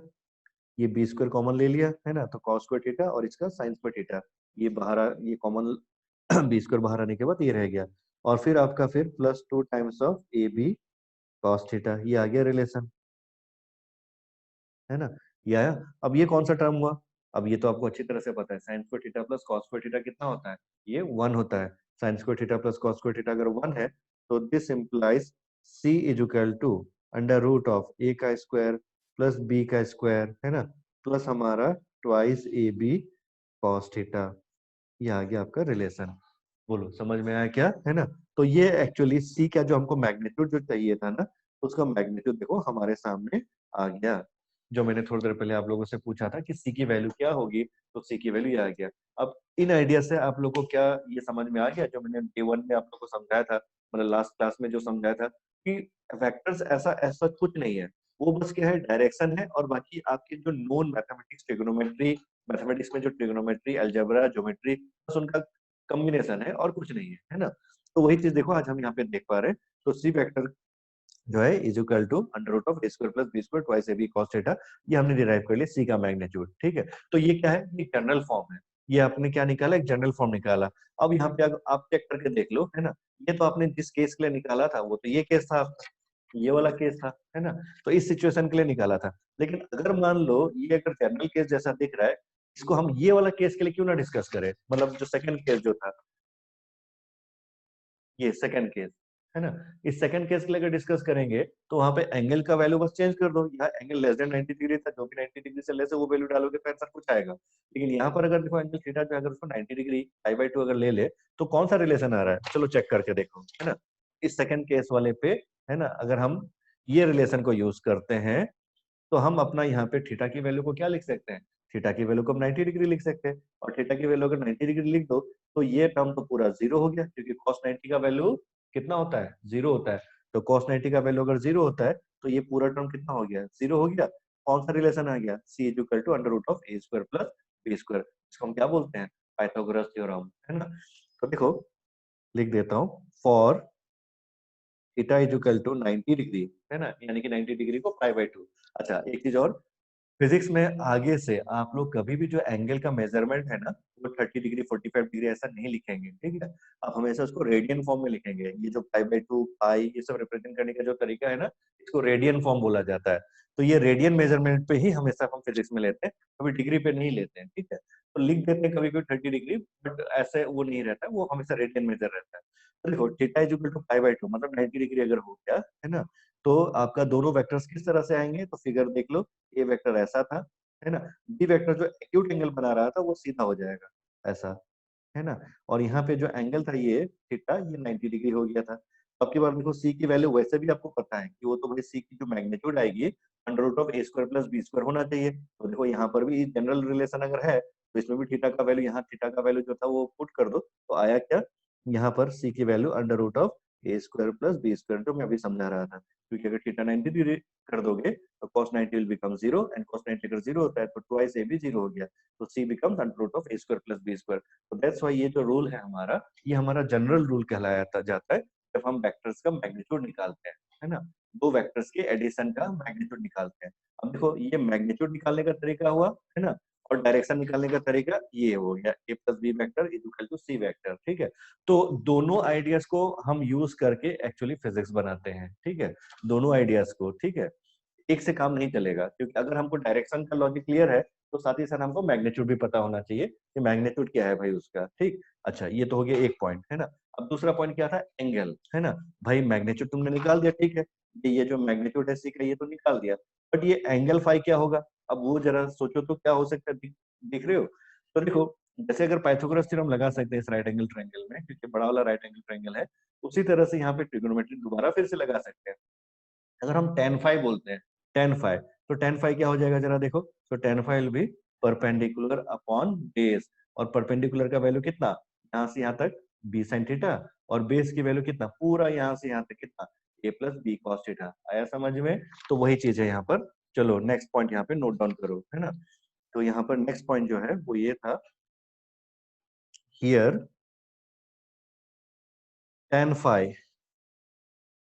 ये बी स्क्वायर कॉमन ले लिया है ना, तो कॉस स्क्वायर थीटा और इसका साइन स्क्वायर थीटा, ये बाहर ये कॉमन बी स्क्वायर बाहर आने के बाद ये रह गया। और फिर आपका फिर plus two times of a B cos theta, ये आ गया रिलेशन है ना। ये आया। अब ये कौन सा टर्म हुआ, अब ये तो आपको अच्छी तरह से पता है sine square theta plus cos square theta कितना होता है, ये वन होता है। Sine square theta plus cos square theta अगर वन है तो this implies C is equal to under root of A का स्क्वायर प्लस बी का स्क्वायर है ना, प्लस हमारा twice A B cos theta. ये आ गया आपका रिलेशन। बोलो समझ में आया क्या है ना। तो ये एक्चुअली सी का जो हमको मैग्नीट्यूड जो चाहिए था ना, उसका मैग्नीट्यूड देखो हमारे सामने आ गया। जो मैंने थोड़ी देर पहले आप लोगों से पूछा था कि सी की वैल्यू क्या होगी, तो सी की वैल्यू ये आ गया। अब इन आइडिया से आप लोगों को क्या ये समझ में आ गया जो मैंने डे वन में आप लोगों को समझाया था, मतलब लास्ट क्लास में जो समझाया था कि वेक्टर्स ऐसा ऐसा कुछ नहीं है, वो बस क्या है डायरेक्शन है, और बाकी आपके जो नोन मैथमेटिक्स ट्रिग्नोमेट्री, मैथमेटिक्स में जो ट्रिग्नोमेट्री अलजेब्रा ज्योमेट्री, बस उनका कॉम्बिनेशन है और कुछ नहीं है ना। तो वही चीज देखो आज हम यहाँ पे देख पा रहे हैं। तो सी वेक्टर जो है is equal to under root of A square plus B square twice A B cos theta, ये हमने डिराइव कर लिया सी का मैग्नीट्यूड ठीक है। तो ये क्या है, ये जनरल फॉर्म है, ये आपने क्या निकाला, एक जनरल फॉर्म निकाला। अब यहाँ पे आप चेक करके देख लो है ना, ये तो आपने जिस केस के लिए निकाला था वो तो ये केस था आपका, ये वाला केस था है ना, तो इस सिचुएशन के लिए निकाला था। लेकिन अगर मान लो ये अगर जनरल केस जैसा दिख रहा है, इसको हम ये वाला केस के लिए क्यों ना डिस्कस करें, मतलब जो सेकंड केस जो था, ये सेकंड केस है ना, इस सेकंड केस के लिए अगर डिस्कस करेंगे तो वहां पे एंगल का वैल्यू बस चेंज कर दो, यहाँ एंगल लेस देन 90 डिग्री था, जो भी 90 डिग्री से लेस है वो वैल्यू डालोगे तो आंसर कुछ आएगा। लेकिन यहाँ पर अगर देखो एंगल थीटा जो है, अगर उसको 90 डिग्री पाई बाय 2 अगर ले ले तो कौन सा रिलेशन आ रहा है, चलो चेक करके देखो है ना। इस सेकंड केस वाले पे है ना, अगर हम ये रिलेशन को यूज करते हैं, तो हम अपना यहाँ पे थीटा की वैल्यू को क्या लिख सकते हैं, थीटा की वैल्यू को हम 90 डिग्री लिख सकते हैं, और थीटा की वैल्यू अगर 90 डिग्री लिख दो तो ये टर्म तो पूरा जीरो हो गया, क्योंकि cos 90 का वैल्यू कितना होता है, जीरो होता है। तो cos 90 का वैल्यू अगर जीरो होता है तो ये पूरा टर्म कितना हो गया, जीरो हो गया। कौन सा रिलेशन आ गया, c is equal to under root of A square plus B square. इसको हम क्या बोलते हैं, पाइथागोरस थ्योरम, है ना। तो देखो लिख देता हूँ, for theta is equal to 90 degree, है ना, यानी कि 90 डिग्री को पाई बाय 2। अच्छा एक चीज और, फिजिक्स में आगे से आप लोग कभी भी जो एंगल का मेजरमेंट है ना, वो 30 डिग्री 45 डिग्री ऐसा नहीं लिखेंगे, ठीक है। आप हमेशा उसको रेडियन फॉर्म में लिखेंगे। ये जो पाई बाय 2 पाई ये सब रिप्रेजेंट करने का जो तरीका है ना, इसको रेडियन फॉर्म बोला जाता है। तो ये रेडियन मेजरमेंट पे ही हमेशा हम फिजिक्स में लेते हैं, कभी डिग्री पे नहीं लेते हैं, ठीक है। तो लिख देते हैं कभी कभी 30 डिग्री, बट ऐसे वो नहीं रहता है, वो हमेशा रेडियन मेजर रहता है। तो देखो theta is equal to pi by 2 मतलब 90 डिग्री अगर हो गया, है ना, तो आपका दोनों वेक्टर्स किस तरह से आएंगे, तो फिगर देख लो। ए वेक्टर ऐसा था, है ना, बी वेक्टर जो एक्यूट एंगल बना रहा था वो सीधा हो जाएगा ऐसा, है ना। और यहाँ पे जो एंगल था ये थीटा, ये 90 डिग्री हो गया था। अब की बार देखो सी की वैल्यू वैसे भी आपको पता है कि वो तो भाई सी की जो मैग्नीट्यूड आएगी under root of A square plus B square होना चाहिए। तो देखो यहाँ पर भी जनरल रिलेशन अगर है तो इसमें भी थीटा का वैल्यू, यहाँ थीटा का वैल्यू जो था वो पुट कर दो, तो आया क्या, यहाँ पर सी की value under root of A square plus B square, जो मैं अभी समझा रहा था। क्योंकि अगर थीटा 90 डिग्री कर दोगे तो cos 90 will become zero, and cos 90 अगर जीरो होता है तो ट्वाइस ए भी जीरो हो गया, तो C becomes under root of A square plus B square. तो दैट्स व्हाई ये जो रूल है हमारा, ये हमारा जनरल रूल कहलाया जाता है जब हम वेक्टर्स का मैग्नीट्यूड निकालते हैं, है ना। दो वेक्टर्स के एडिशन का मैग्नीट्यूड निकालते हैं। अब देखो ये मैग्नीट्यूड निकालने का तरीका हुआ, है ना, और डायरेक्शन निकालने का तरीका ये हो गया, A plus B vector is equal to C vector, ठीक है। तो दोनों आइडियाज को हम यूज करके एक्चुअली फिजिक्स बनाते हैं, ठीक है, दोनों आइडियाज को, ठीक है। एक से काम नहीं चलेगा, क्योंकि अगर हमको डायरेक्शन का लॉजिक क्लियर है तो साथ ही साथ हमको मैग्नीट्यूड भी पता होना चाहिए कि मैग्नीट्यूड क्या है भाई उसका, ठीक। अच्छा ये तो हो गया एक पॉइंट, है ना। अब दूसरा पॉइंट क्या था, एंगल, है ना। भाई मैग्नीट्यूड तुमने निकाल दिया, ठीक है, ये जो मैग्नीट्यूड है सी का ये तो निकाल दिया, बट ये एंगल फाई क्या होगा, अब वो जरा सोचो तो क्या हो सकता है, दिख रहे हो। तो देखो जैसे अगर पाइथागोरस थ्योरम लगा सकते हैं इस राइट एंगल ट्रायंगल में, क्योंकि बड़ा वाला राइट एंगल ट्रायंगल है, उसी तरह से यहाँ पे ट्रिग्नोमेट्री दोबारा फिर से लगा सकते हैं। अगर हम tan फाइव बोलते हैं, tan फाइव, तो tan फाइव क्या हो जाएगा जरा देखो, तो tan phi will be perpendicular upon base, और परपेंडिकुलर का वैल्यू कितना, यहाँ से यहाँ तक b sin थीटा, और बेस की वैल्यू कितना, पूरा यहाँ से यहाँ तक कितना, a plus B cos theta. आया समझ में। तो वही चीज है यहाँ पर। चलो नेक्स्ट पॉइंट यहाँ पे नोट डाउन करो, है ना। तो यहाँ पर नेक्स्ट पॉइंट जो है वो ये था, here tan phi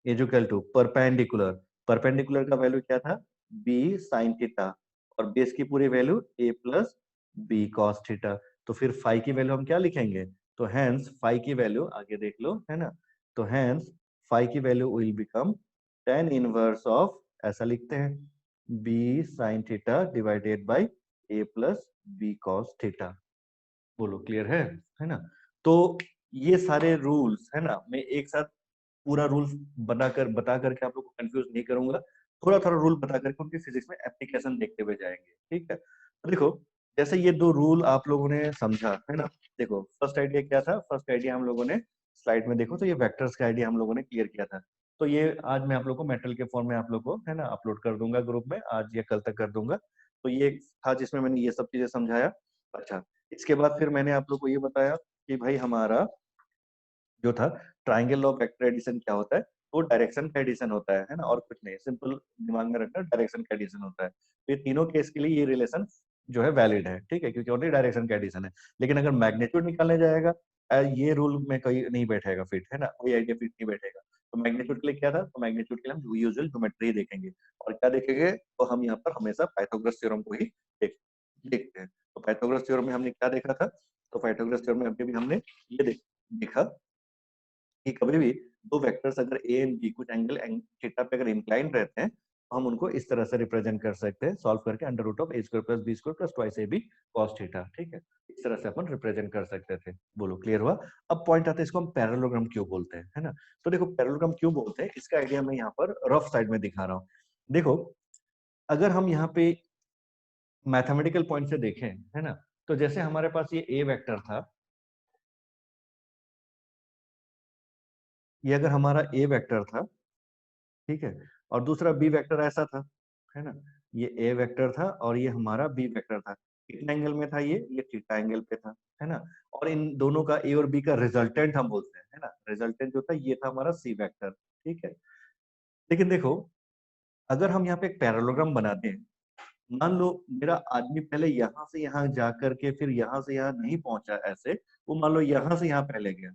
is equal to perpendicular, perpendicular का वैल्यू क्या था, b sin थीटा, और बेस की पूरी value a plus B cos theta. तो फिर फाई की वैल्यू हम क्या लिखेंगे, तो हेंस फाई की वैल्यू आगे देख लो, है ना। तो हेंस फाई की value will become tan inverse of, ऐसा लिखते हैं, b sin theta divided by a plus B cos theta. बोलो क्लियर है ना। तो ये सारे रूल्स, है ना, मैं एक साथ पूरा रूल बनाकर बता करके आप लोग को कंफ्यूज नहीं करूंगा, थोड़ा थोड़ा रूल बता करके उनकी फिजिक्स में एप्लीकेशन देखते हुए जाएंगे, ठीक है। तो देखो जैसे ये दो रूल आप लोगों ने समझा, है ना। देखो फर्स्ट आइडिया क्या था, फर्स्ट आइडिया हम लोगों ने स्लाइड में देखो तो ये वेक्टर्स का आइडिया हम लोगों ने क्लियर किया था। तो ये आज मैं आप लोग को मेटल के फॉर्म में आप लोग को, है ना, अपलोड कर दूंगा ग्रुप में, आज या कल तक कर दूंगा। तो ये था जिसमें मैंने ये सब चीजें समझाया। अच्छा इसके बाद फिर मैंने आप लोग को ये बताया कि भाई हमारा जो था ट्राइंगल ऑफ वेक्टर एडिशन क्या होता है, वो डायरेक्शन का एडिशन होता है ना, और कुछ नहीं, सिंपल दिमाग में रखना, डायरेक्शन का एडिशन होता है। तो ये तीनों केस के लिए ये रिलेशन जो है वैलिड है, ठीक है, क्योंकि ओनली डायरेक्शन का एडिशन है। लेकिन अगर मैग्नीट्यूड निकालने जाएगा, ये रूल में कहीं नहीं बैठेगा फिट, है ना, कोई आइडिया फिट नहीं बैठेगा। तो मैग्नीट्यूड के लिए क्या था, तो मैग्नीट्यूड के लिए हम यूजुअल ज्योमेट्री देखेंगे, और क्या देखेंगे, तो हम यहाँ पर हमेशा पाइथागोरस थ्योरम को ही देखते हैं। तो पाइथागोरस थ्योरम में हमने क्या देखा था, तो पाइथागोरस थ्योरम में अभी भी हमने ये देखा कि कभी भी दो वेक्टर्स अगर ए एंड बी कुछ एंगल थीटा पे अगर इंक्लाइंड रहते हैं तो हम उनको इस तरह से रिप्रेजेंट कर सकते हैं, सॉल्व करके under root of A square plus B square plus twice A B cos theta, ठीक है। इस तरह से अपन रिप्रेजेंट कर सकते थे। बोलो क्लियर हुआ। अब पॉइंट आता है इसको हम पैरेललोग्राम क्यों बोलते हैं, है ना। तो देखो पैरेललोग्राम क्यों बोलते हैं, इसका आइडिया मैं यहाँ पर रफ साइड में दिखा रहा हूँ। देखो अगर हम यहाँ पे मैथमेटिकल पॉइंट से देखें, है ना, तो जैसे हमारे पास ये ए वेक्टर था, ये अगर हमारा ए वेक्टर था, ठीक है, और दूसरा बी वेक्टर ऐसा था, है ना, ये ए वेक्टर था और ये हमारा बी वेक्टर था। कितना एंगल में था ये थीटा एंगल पे था, है ना। और इन दोनों का ए और बी का रिजल्टेंट हम बोलते हैं, है ना, रिजल्टेंट जो था ये था हमारा सी वेक्टर, ठीक है। लेकिन देखो, अगर हम यहाँ पे एक पैरेललोग्राम बनाते हैं, मान लो मेरा आदमी पहले यहाँ से यहाँ जा करके फिर यहाँ से यहाँ नहीं पहुंचा ऐसे, वो मान लो यहाँ से यहाँ पहले गया,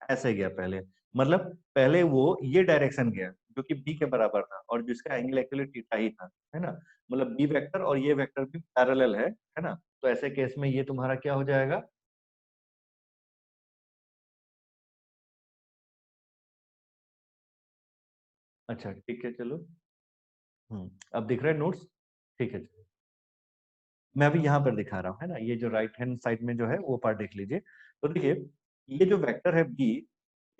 ऐसे गया पहले, मतलब पहले वो ये डायरेक्शन गया जो कि बी के बराबर था और जिसका एंगल एक्चुअली थीटा ही था, है ना। मतलब बी वेक्टर और ये वेक्टर भी पैरेलल है ना। तो ऐसे केस में ये तुम्हारा क्या हो जाएगा, अच्छा ठीक है चलो। अब दिख रहा है नोट्स, ठीक है। मैं अभी यहाँ पर दिखा रहा हूँ, है ना, ये जो राइट हैंड साइड में जो है वो पार्ट देख लीजिए। तो देखिए, ये जो वेक्टर है बी,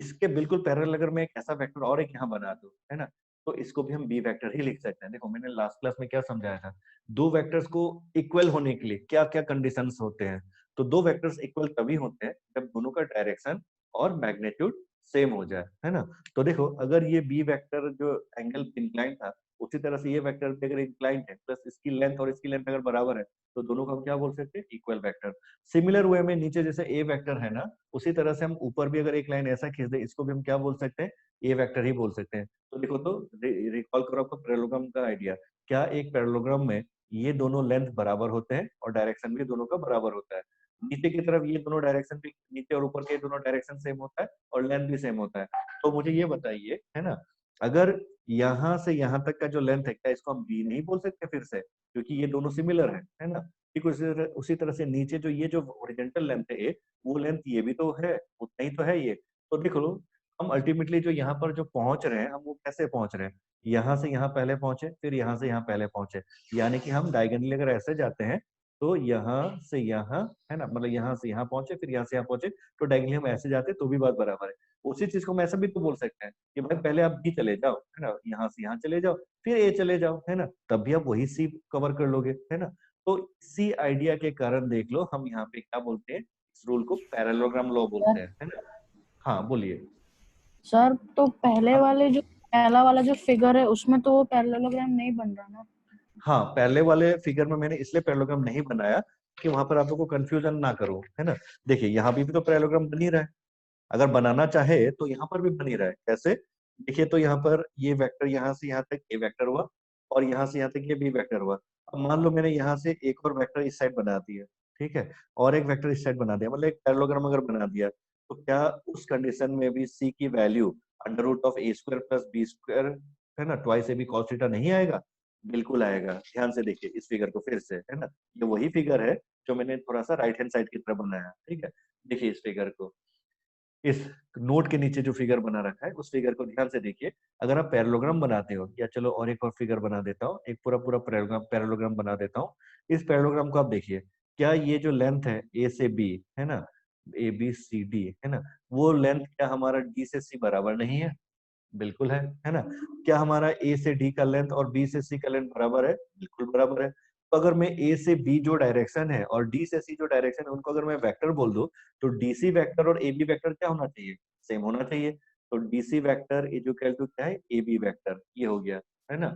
इसके बिल्कुल पैरेलल अगर मैं एक ऐसा वेक्टर और एक यहाँ बना दूं, है ना, तो इसको भी हम बी वेक्टर ही लिख सकते हैं। देखो मैंने लास्ट क्लास में क्या समझाया था, दो वेक्टर्स को इक्वल होने के लिए क्या क्या कंडीशंस होते हैं। तो दो वेक्टर्स इक्वल तभी होते हैं जब दोनों का डायरेक्शन और मैग्नीट्यूड सेम हो जाए, है ना। तो देखो, अगर ये बी वेक्टर जो एंगल इंक्लाइन था, उसी तरह से ये वेक्टर भी अगर इंक्लाइन है प्लस इसकी लेंथ और इसकी लेंथ अगर बराबर है, तो दोनों को हम क्या बोल सकते हैं, इक्वल वेक्टर। सिमिलर वे में नीचे जैसे ए वेक्टर है ना, उसी तरह से हम ऊपर भी अगर एक लाइन ऐसा खींच दे, इसको भी हम क्या बोल सकते हैं, ए वेक्टर ही बोल सकते हैं। तो देखो, तो रिकॉल करो आपका पैरेललोग्राम का आइडिया, क्या एक पैरेललोग्राम में ये दोनों लेंथ बराबर होते हैं और डायरेक्शन भी दोनों का बराबर होता है। नीचे की तरफ ये दोनों डायरेक्शन भी, नीचे और ऊपर के दोनों डायरेक्शन सेम होता है और लेंथ भी सेम होता है। तो मुझे ये बताइए, है ना, अगर यहाँ से यहाँ तक का जो लेंथ है, क्या इसको हम बी नहीं बोल सकते फिर से, क्योंकि ये दोनों सिमिलर है ना। ठीक उसी तरह से नीचे जो ये जो ओरिजेंटल लेंथ है ए, वो लेंथ ये भी तो है, उतना ही तो है ये। तो देख लो, हम अल्टीमेटली जो यहाँ पर जो पहुंच रहे हैं, हम वो कैसे पहुंच रहे हैं, यहाँ से यहाँ पहले पहुंचे फिर यहाँ से यहाँ पहले पहुंचे, यानी कि हम डायगोनली अगर ऐसे जाते हैं, तो यहाँ से यहाँ, है ना, मतलब यहाँ से यहाँ पहुंचे फिर यहाँ से यहाँ पहुंचे, तो डायगोनली हम ऐसे जाते तो भी बात बराबर है। उसी चीज को हम ऐसा भी तो बोल सकते हैं कि भाई पहले आप बी चले जाओ, है ना, यहाँ से यहाँ चले जाओ, फिर ए चले जाओ, है ना, तब भी आप वही सी कवर कर लोगे, है ना। तो इसी आइडिया के कारण देख लो, हम यहाँ पे क्या बोलते हैं, इस रूल को पैरेललोग्राम लॉ बोलते सर हैं, है ना। हाँ बोलिए। सर तो पहले हाँ वाले जो पहला वाला जो फिगर है उसमें तो वो पैरेललोग्राम नहीं बन रहा ना। हाँ, पहले वाले फिगर में मैंने इसलिए पैरेललोग्राम नहीं बनाया कि वहां पर आप लोग को कंफ्यूजन ना करो, है ना। देखिए यहाँ भी तो पैरेललोग्राम बन ही रहा है, अगर बनाना चाहे तो यहाँ पर भी बन ही रहा है। कैसे, देखिए, तो यहाँ पर ये वेक्टर यहाँ से यहाँ तक ए वेक्टर हुआ और यहाँ से यहाँ तक ये बी वेक्टर हुआ। अब मान लो मैंने यहाँ से एक और वेक्टर इस साइड बना दिया, ठीक है, और एक वेक्टर इस साइड बना दिया, मतलब एक पैरेललोग्राम अगर बना दिया, तो क्या उस कंडीशन में भी सी की value under root of A square plus B square, है ना, twice A B cos theta नहीं आएगा? बिल्कुल आएगा। ध्यान से देखिए इस फिगर को फिर से, है ना, ये वही फिगर है जो मैंने थोड़ा सा राइट हैंड साइड की तरफ बनाया, ठीक है। देखिए इस फिगर को, इस नोट के नीचे जो फिगर बना रखा है उस फिगर को ध्यान से देखिए। अगर आप पैरेललोग्राम बनाते हो, या चलो और एक और फिगर बना देता हूँ, एक पूरा पूरा पैरेललोग्राम पैरेललोग्राम बना देता हूँ। इस पैरेललोग्राम को आप देखिए, क्या ये जो लेंथ है ए से बी, है ना, ए बी सी डी, है ना, वो लेंथ क्या हमारा डी से सी बराबर नहीं है? बिल्कुल है ना। क्या हमारा ए से डी का लेंथ और बी से सी का लेंथ बराबर है? बिल्कुल बराबर है। तो अगर मैं ए से बी जो डायरेक्शन है और डी से सी जो डायरेक्शन है, उनको अगर मैं वेक्टर बोल दूं, तो डीसी वेक्टर और ए बी वेक्टर क्या होना चाहिए? सेम होना चाहिए। तो DC vector is equal to क्या है, ए बी वेक्टर, ये हो गया, है ना।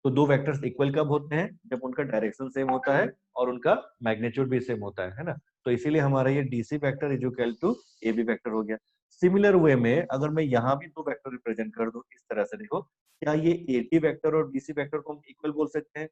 तो दो वेक्टर्स इक्वल कब होते हैं? जब उनका डायरेक्शन सेम होता है और उनका मैग्नीट्यूड भी सेम होता है ना। तो इसीलिए हमारा ये DC vector is equal to A B vector हो गया। सिमिलर वे में अगर मैं यहाँ भी दो वेक्टर रिप्रेजेंट कर दूं इस तरह से, देखो, क्या ये एटी वेक्टर और बीसी वेक्टर को हम इक्वल बोल सकते हैं?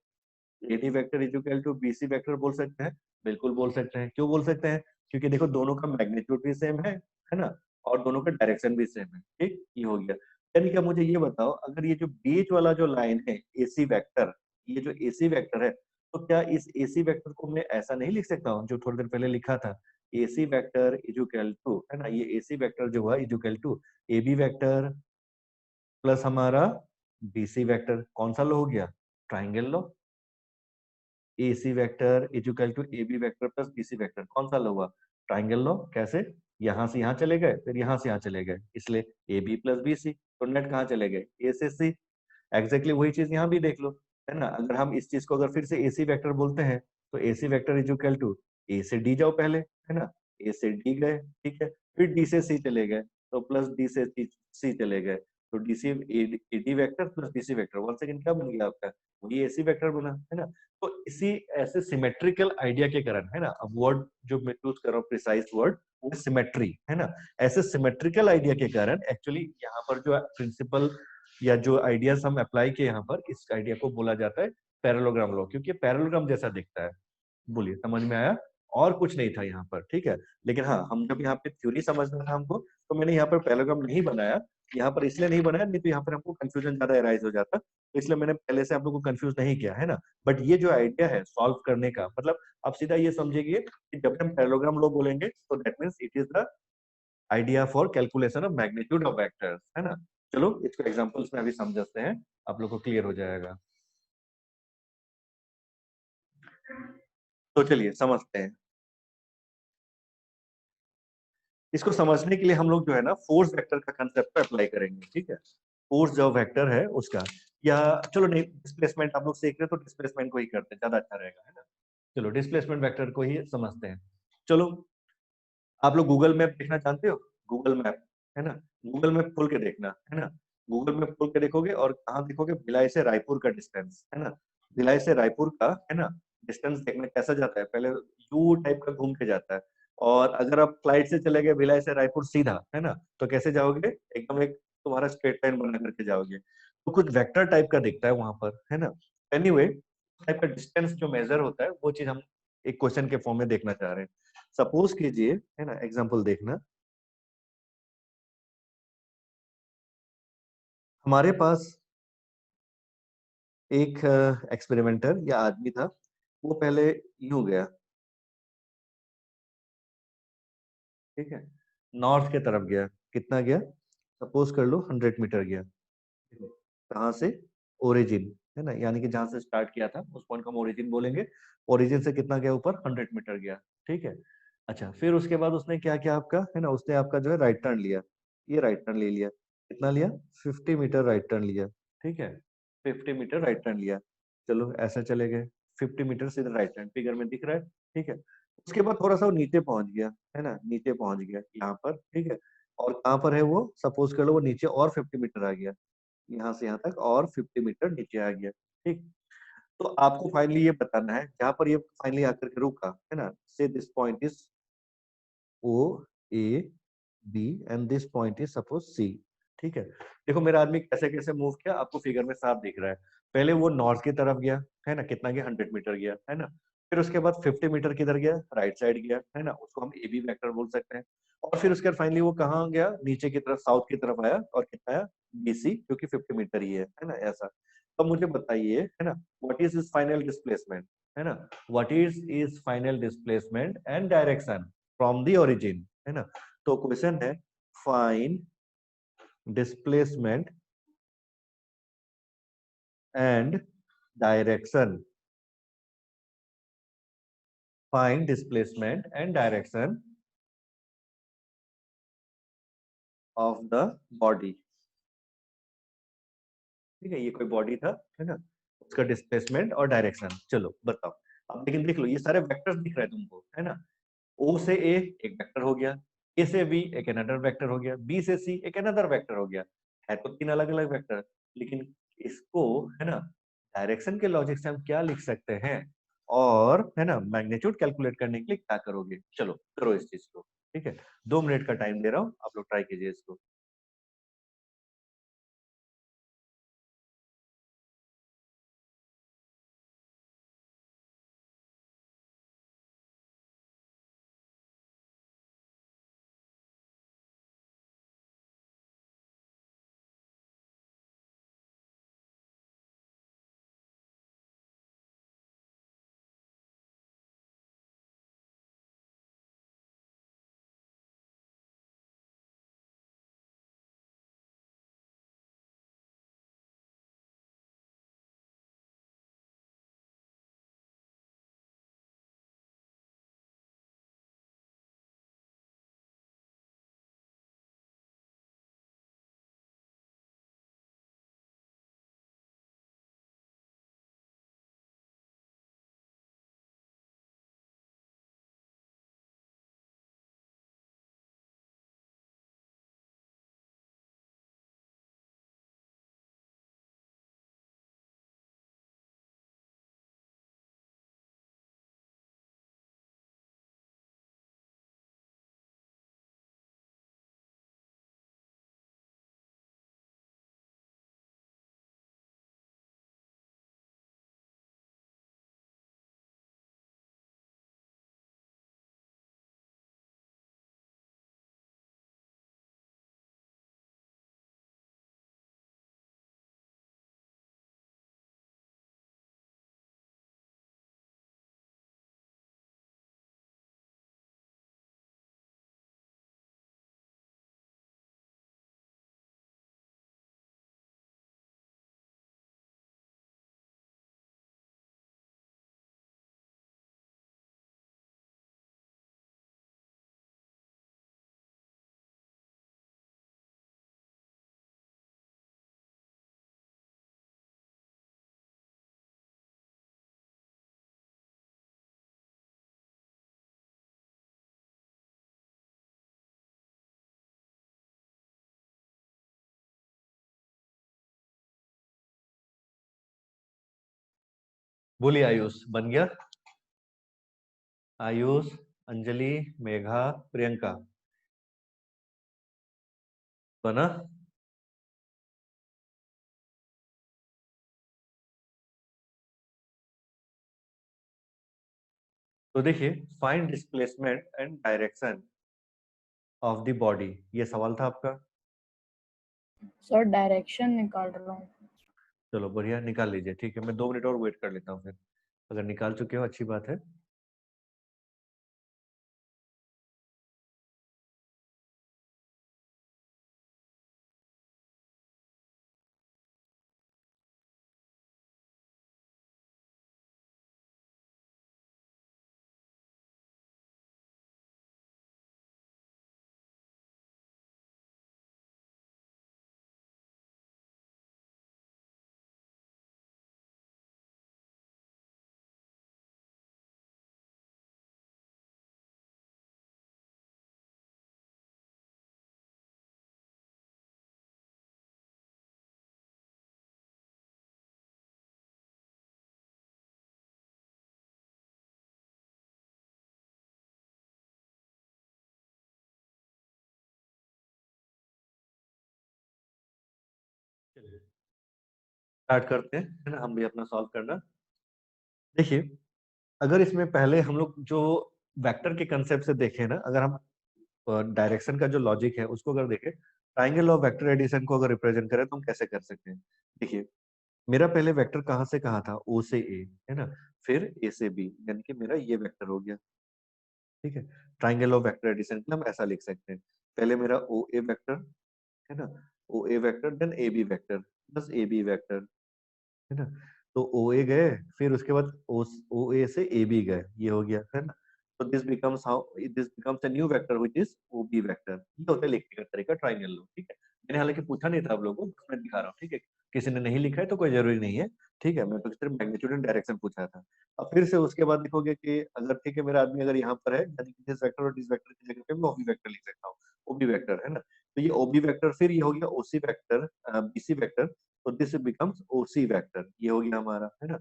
AD vector is equal to BC vector बोल सकते हैं? बिल्कुल बोल सकते हैं। क्यों बोल सकते हैं? क्योंकि देखो दोनों का मैग्नीट्यूड भी सेम है ना, और दोनों का डायरेक्शन भी सेम है। ठीक, ये हो गया। यानी क्या, मुझे ये बताओ, अगर ये जो बीच वाला जो लाइन है एसी वेक्टर, ये जो एसी वेक्टर है, तो क्या इस एसी वेक्टर को मैं ऐसा नहीं लिख सकता हूँ जो थोड़ी देर पहले लिखा था, AC vector is equal to, है ना, ये एसी वेक्टर जो हुआ is equal to A B vector plus हमारा बीसी वेक्टर। कौन सा लो हो गया? Triangle law. AC vector is equal to AB vector plus BC vector, कौन सा लो हुआ? Triangle law. कैसे? यहाँ से यहाँ चले गए फिर यहाँ से यहाँ चले गए, इसलिए AB प्लस BC। तो नेट कहाँ चले गए? A से C। एग्जैक्टली वही चीज यहाँ भी देख लो, है ना। अगर हम इस चीज को अगर फिर से AC वेक्टर बोलते हैं, तो AC vector is equal to A से D जाओ पहले, है ना, A से D गए, ठीक है, फिर D से C चले गए, तो प्लस D से C चले गए। तो DC AD vector plus DC vector, one second क्या बन गया आपका, वही एसी वेक्टर बना, है ना। तो इसी ऐसे सिमेट्रिकल आइडिया के कारण, है ना, अब वर्ड जो मैं यूज कर रहा हूँ प्रिसाइज वर्ड, वो सिमेट्री, है ना। ऐसे सिमेट्रिकल आइडिया के कारण एक्चुअली यहाँ पर जो प्रिंसिपल या जो आइडियाज हम अप्लाई किए यहाँ पर, इस आइडिया को बोला जाता है पैरेललोग्राम लॉ, क्योंकि पैरेललोग्राम जैसा दिखता है। बोलिए, समझ में आया? और कुछ नहीं था यहाँ पर, ठीक है। लेकिन हाँ, हम जब यहाँ पे थ्योरी समझना था हमको, तो मैंने यहाँ पर पैरेललोग्राम नहीं बनाया। यहाँ पर इसलिए नहीं बनाया, नहीं तो यहाँ पर हमको कंफ्यूजन ज्यादा अराइज हो जाता, तो इसलिए मैंने पहले से आप लोगों को कंफ्यूज नहीं किया, है ना। बट ये जो आइडिया है सॉल्व करने का, मतलब आप सीधा ये समझिए कि जब हम पैरेललोग्राम लॉ बोलेंगे, तो that means it is the idea for calculation of magnitude of vectors, है ना। चलो इसको एग्जांपल्स में अभी समझते हैं, आप लोग को क्लियर हो जाएगा। तो चलिए समझते हैं। इसको समझने के लिए हम लोग जो है ना फोर्स वेक्टर का कंसेप्ट पे अप्लाई करेंगे, ठीक है। फोर्स जो वेक्टर है उसका, या चलो नहीं, डिस्प्लेसमेंट आप लोग सीख रहे हैं तो डिस्प्लेसमेंट को ही करते हैं, ज्यादा अच्छा रहेगा, है ना। चलो डिस्प्लेसमेंट वेक्टर को ही समझते हैं। चलो, आप लोग गूगल मैप देखना जानते हो? गूगल मैप, है ना। गूगल मैप खोल के देखना, है ना। गूगल मैप खोल के देखोगे और कहाँ देखोगे, भिलाई से रायपुर का डिस्टेंस, है ना। भिलाई से रायपुर का, है ना, डिस्टेंस देखना कैसा जाता है, पहले यू टाइप का घूम के जाता है। और अगर आप फ्लाइट से चले गए भिलाई से रायपुर सीधा, है ना, तो कैसे जाओगे, एकदम एक तुम्हारा स्ट्रेट लाइन बना करके जाओगे। तो कुछ वेक्टर टाइप का दिखता है वहां पर, है ना। एनीवे, टाइप का डिस्टेंस जो मेजर होता है, वो चीज हम एक क्वेश्चन के फॉर्म में देखना चाह रहे हैं। सपोज कीजिए, है ना, एग्जांपल देखना, हमारे पास एक एक्सपेरिमेंटर या आदमी था, वो पहले यूं गया, ठीक है, नॉर्थ के तरफ गया, कितना गया, सपोज कर लो 100 मीटर गया। कहाँ से, ओरिजिन, है ना, यानी कि जहां से स्टार्ट किया था उस पॉइंट को हम ओरिजिन बोलेंगे। ओरिजिन से कितना गया ऊपर, 100 मीटर गया, ठीक है। अच्छा, फिर उसके बाद उसने क्या किया आपका, है ना, उसने आपका जो है राइट टर्न लिया, ये राइट टर्न ले लिया, कितना लिया, 50 मीटर राइट टर्न लिया, ठीक है, 50 मीटर राइट टर्न लिया। चलो ऐसा चले गए, 50 मीटर सीधा राइट टर्न, फिगर में दिख रहा है, ठीक है। उसके बाद थोड़ा सा वो नीचे पहुंच गया, है ना, नीचे पहुंच गया यहाँ पर, ठीक है। और कहाँ पर है वो, सपोज कर लो वो नीचे और 50 मीटर आ गया, यहाँ से यहाँ तक और 50 मीटर नीचे आ गया, ठीक। तो आपको फाइनली ये बताना है, जहां पर ये फाइनली आकर के रुका, है ना, say this point is O A B and this point is suppose C, ठीक है। देखो मेरा आदमी कैसे कैसे मूव किया, आपको फिगर में साफ दिख रहा है। पहले वो नॉर्थ की तरफ गया, है ना, कितना गया, 100 मीटर गया, है ना। फिर उसके बाद 50 मीटर किधर गया, राइट साइड गया, है ना, उसको हम ए बी वेक्टर बोल सकते हैं। और फिर उसके बाद फाइनली वो कहाँ गया, नीचे की तरफ, साउथ की तरफ आया, और कितना आया, बीसी, क्योंकि 50 मीटर ही है ना, ऐसा। तो मुझे बताइए, है ना, what is is final displacement, है ना, what is final displacement and direction from the origin, है ना। तो क्वेश्चन है, find displacement and direction, find displacement and direction of the body, ठीक है, ये कोई बॉडी था, है ना, उसका डिस्प्लेसमेंट और डायरेक्शन, चलो बताओ। अब लेकिन देख लो, ये सारे वेक्टर्स दिख रहे हैं तुमको, है ना। ओ से ए एक वेक्टर हो गया, ए से बी एक अनदर वेक्टर हो गया, बी से सी एक अनदर वेक्टर हो गया, है तो तीन अलग अलग वेक्टर। लेकिन इसको, है ना, डायरेक्शन के लॉजिक से हम क्या लिख सकते हैं, और है ना, मैग्नीट्यूड कैलकुलेट करने के लिए क्या करोगे, चलो करो इस चीज को, ठीक है। 2 मिनट का टाइम दे रहा हूँ, आप लोग ट्राई कीजिए इसको। बोलिए आयुष बन गया। आयुष, अंजलि, मेघा, प्रियंका बना। तो देखिए, find displacement and direction of the body, ये सवाल था आपका। सर डायरेक्शन निकाल रहा हूँ। चलो बढ़िया, निकाल लीजिए। ठीक है, मैं 2 मिनट और वेट कर लेता हूँ फिर। अगर निकाल चुके हो अच्छी बात है। स्टार्ट करते हैं, है ना, हम भी अपना सॉल्व करना। देखिए, अगर इसमें पहले हम लोग जो वेक्टर के कंसेप्ट से देखें ना, अगर हम डायरेक्शन का जो लॉजिक है उसको अगर देखें, ट्राइंगल ऑफ वेक्टर एडिशन को अगर रिप्रेजेंट करें तो हम कैसे कर सकते हैं। देखिए, मेरा पहले वेक्टर कहाँ से कहाँ था, ओ से ए, है ना, फिर ए से बी, यानी कि मेरा ये वेक्टर हो गया। ठीक है, ट्राइंगल ऑफ वेक्टर एडिशन के लिए हम ऐसा लिख सकते हैं, पहले मेरा ओ ए वेक्टर, है ना, O A vector, then A B vector plus A B vector, है ना। तो ओ ए गए, फिर उसके बाद ओ ए से ए बी गए, ये हो गया, है ना। तो this becomes a new vector which is O B vector. ये होता है लिखने का तरीका ट्राइंगल लो। ठीक है, मैंने हालांकि पूछा नहीं था आप लोगों को, मैं दिखा रहा हूँ। ठीक है, किसी ने नहीं लिखा है तो कोई जरूरी नहीं है। ठीक है, मैं तो सिर्फ मैग्नीट्यूड एंड डायरेक्शन पूछा था। अब फिर से उसके बाद देखोगे कि अगर ठीक है, मेरा आदमी अगर यहाँ पर है, यानी कि दिस वेक्टर और दिस वेक्टर की जगह पे मैं ओबी वेक्टर लिख सकता हूँ। ओबी वेक्टर, है ना। तो ये ओबी वेक्टर, फिर ये हो गया ओसी वेक्टर, बीसी वेक्टर। तो दिस बिकम्स ओसी वेक्टर, ये हो गया हमारा, है ना।